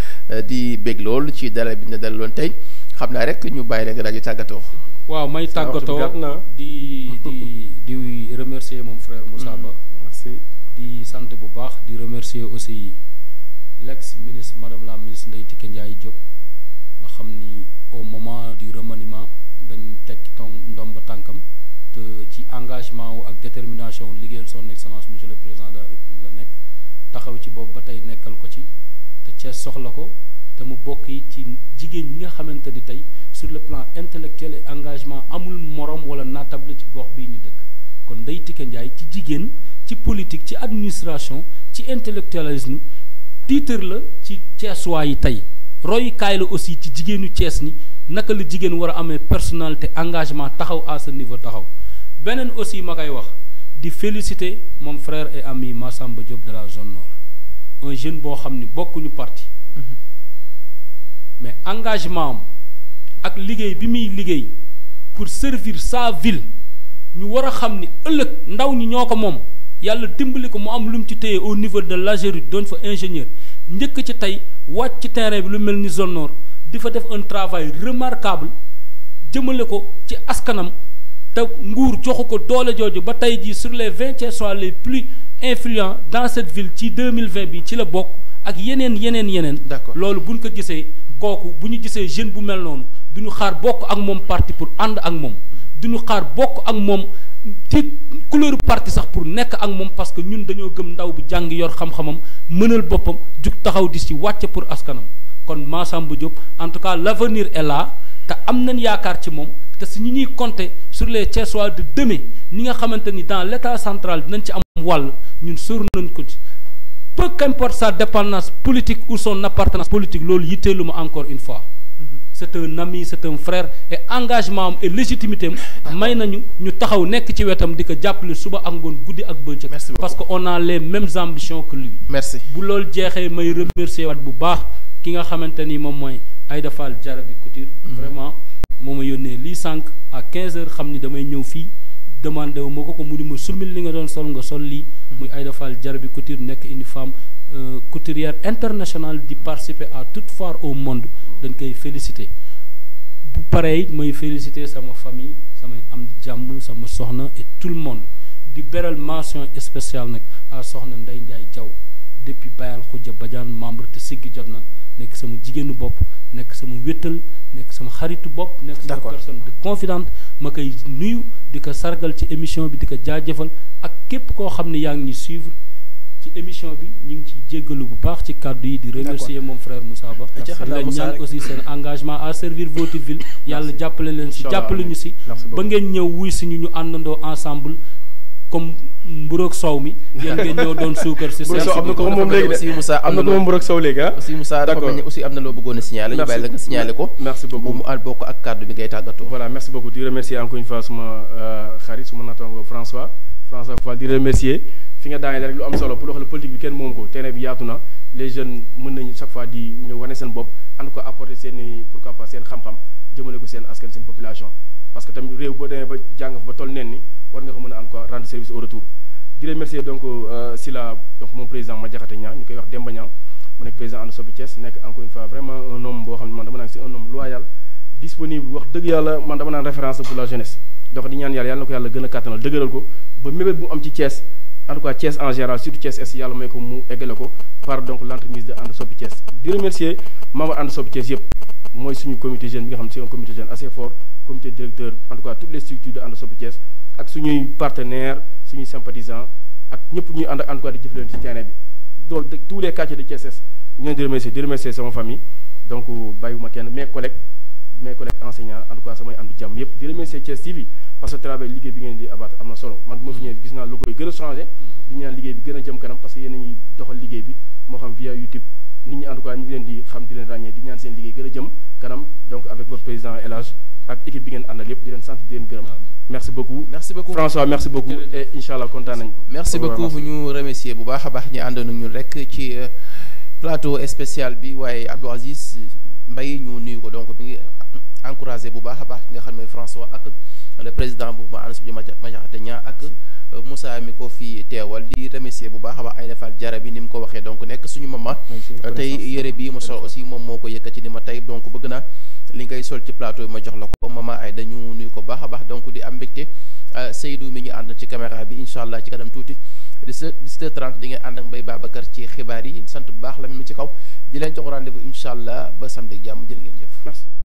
di bég lool ci dalal bi ñu dalaloon tey xam naa rek ñu bàyyi la nga daal di tàggatoo. waaw may tàggatoo di remercier mon frère Moussa Ba. merci di sant bu baax di remercier aussi l'ex ministre madame la ministre Ndeye Tické Ndiaye Diop nga xam ni au moment du remaniement dañ tekki ndomba tànkam te ci engagement wu ak détermination liggéeyal son excellence monsieur le président de la république la nekk taxaw ci boobu ba tey nekkal ko ci te Thiès soxla ko te mu bokk yi ci jigéen ñi nga xamante ni tey sur le plan intellectuel et engagement amul morom wala naatable ci gox bii ñu dëkk kon Ndeye Tické Ndiaye ci jigéen ci politique ci administration ci intellectualisme titre la ci Thiessois yi tey royukaay la aussi ci jigéenu Thiès ni naka la jigéen war a amee personnalité engagement taxaw à ce niveau taxaw beneen aussi ma koy wax di féliciter mon frère et ami Massamba Diop de la zone nord un jeune boo xam ni bokkuñu parti mais engagement am ak liggéey bi muy liggéey pour servir sa ville ñu war a xam ni ëllëg ndaw ñi ñoo ko moom yàlla dimbali ko mu am lu mu ci téye au niveau de l'AGEROUTE doon fa ingénieur njëkk ci tey wàcc ci terrain bi lu mel ni zone nord di fa def un travail remarquable jëmale ko ci askanam te nguur joxu ko doole jooju ba tey jii sur les 20 Thiessois les plus influents dans cette ville ci 2020 bi ci la bokk ak yeneen. d'accord loolu buñ ko gisee kooku bu ñu gisee jeune bu mel noonu duñu xaar bokk ak moom parti pour ànd ak moom duñu xaar bokk ak moom ci couleur parti sax pour nekk ak moom parce que ñun dañoo gëm ndaw bi jàng yor xam-xamam mënal boppam jug taxaw di ci wàcce pour askanam kon Massamba Diop en tout cas l'avenir est là te am nañ yaakaar ci moom te si ñi ñuy compter sur les Thiessois de demain ñi nga xamante ni dans l'état central dinañ ci am wàll ñun sóor nañ ko ci peu qu'importe sa dépendance politique ou son appartenance politique loolu yitteelu ma encore une fois c'est un ami c'est un frère et engagement am et légitimité am may nañu ñu taxaw nekk ci wetam di ko jàppale suba ak ngoon guddi ak bëccëg parce que on a les mêmes ambitions que lui merci bu loolu jeexee may remercier waat bu baax ki nga xamante ni moom mooy Aïda Fall Jarabi Couture vraiment moo ma yónnee lii sànq à 15h xam ni damay ñëw fii demandé wu ma ko mu di ma sumil li nga doon sol nga sol lii muy Aïda Fall Jarabi Couture nekk une femme couturière internationale di participer à toute foire au monde dañ koy féliciter bu paree mooy féliciter sama famille samay am di jàmm sama soxna et tout le monde di beral mention spéciale nag à soxna Ndeye Ndiaye Diaw depuis Bayal Khoudia Badiane membre te siggi jot na nekk sama jigéenu bopp nekk sama wéttal nekk sama xaritu bopp nekk sama personne de confidente ma koy nuyu di ko sargal ci émission bi di ko jaajëfal ak képp koo xam ne yaa ngi ñu suivre ci émission bi ñu ngi ciy jéggalu bu baax ci kàddu yi di remercier mon frère Moussa Ba di la ñaan aussi seen engagement à servir votre ville yàlla jàppale leen si jàppale ñu si ba ngeen ñëw wuy si ñu àndandoo ensemble comme mburoog soow mi yéen ngeen ñëw doon suukar si seen am na ko moom léegi aussi Moussa am na ko moom mburoog soow léegi aussi Moussa dafa mel ni aussi am na loo bëggoon a signaler ñu bàyyi la nga signaler ko merci beaucoup mu ànd bokk ak kàddu bi ngay tàggatoo voilà merci beaucoup di remercier encore une fois suma xarit suma naataango François Fall di remercier fi nga daanee rek lu am solo pour wax la politique bi kenn moom ko terrain bi yaatu na les jeunes mën nañu chaque fois di ñëw wane seen bopp en tout cas apporter seen pourquoi pas seen xam-xam jëmale ko seen askan seen population parce que tamit réew boo demee ba jàng fa ba toll neen ni war nga ko mën a en tout cas rendre service au retour di remercier donc donc mon président Madiakhaté Niang ñu koy wax Demba Niang mu nekk président ànd Soppi Thiès nekk encore une fois vraiment un homme boo xam ne man dama naan c'est un homme loyal disponible wax dëgg yàlla man dama naan référence pour la jeunesse donc di ñaan yàlla na ko yàlla gën a kàttanal dëgëral ko ba mébét bu am ci Thiès en tout cas Thiès en général surtout Thiès Est yàlla may ko mu eggale ko par donc l'entremise de And Soppi Thiès di remercier membre And Soppi Thiès yëpp mooy suñu comité jeune bi nga xam ne c'est un comité jeune assez fort comité directeur en tout cas toutes les structures de And Soppi Thiès ak suñuy partenaires suñuy sympathisants ak ñëpp ñuy ànd ak en tout cas di jëflante ci terrain bi donc tous les quartiers de Thiès Est ñu di remercier sama famille donc bàyyiwuma kenn mes collègues enseignants en tout cas samay am di jàmm yëpp di remercier Thiès TV parce que travail liggéey bi ngeen di abattre am na solo man bu ma fi ñëwee gis naa logo yi gën a changé di ñaan liggéey bi gën a jëm kanam parce que yéen a ñuy doxal liggéey bi moo xam via YouTube nit ñi en tout cas ñu ngi leen di xam di leen ràññee di ñaan seen liggéey gën a jëm kanam donc avec votre président El Hadj ak équipe bi ngeen àndal yëpp di leen sant di leen gërëm merci beaucoup François merci beaucoup et inchallah kontaan nañ merci beaucoup ñu remercier bu baax a baax ñi àndoon ak ñun rek ci plateau spécial bi waaye Abdou Aziz Mbaye ñu nuyu ko donc mi ngi encouragé bu baax a baax ki nga xam ne François ak le président bu ma ànd si Madiakhaté Niang ak Moussa mi ko fi teewal di remercier bu baax a baax ay defal jara bi ni mu ko waxee donc nekk suñu mama tey yére bii mu sol aussi moom moo ko yëkkati ni ma tey donc bëgg naa li ngay sol ci plateau bi ma jox la ko mama ay dañu nuyu ko baax a baax donc di am mbégte Seydou mi ngi ànd ci caméra bi incha allah ci kanam tuuti 17h30 di ngeen ànd ak Mbaye Babacar ci xibaar yi sant bu baax la mi ci kaw di leen jox rendez-vous incha allah ba samedi jàmm jërë ngeen jëf.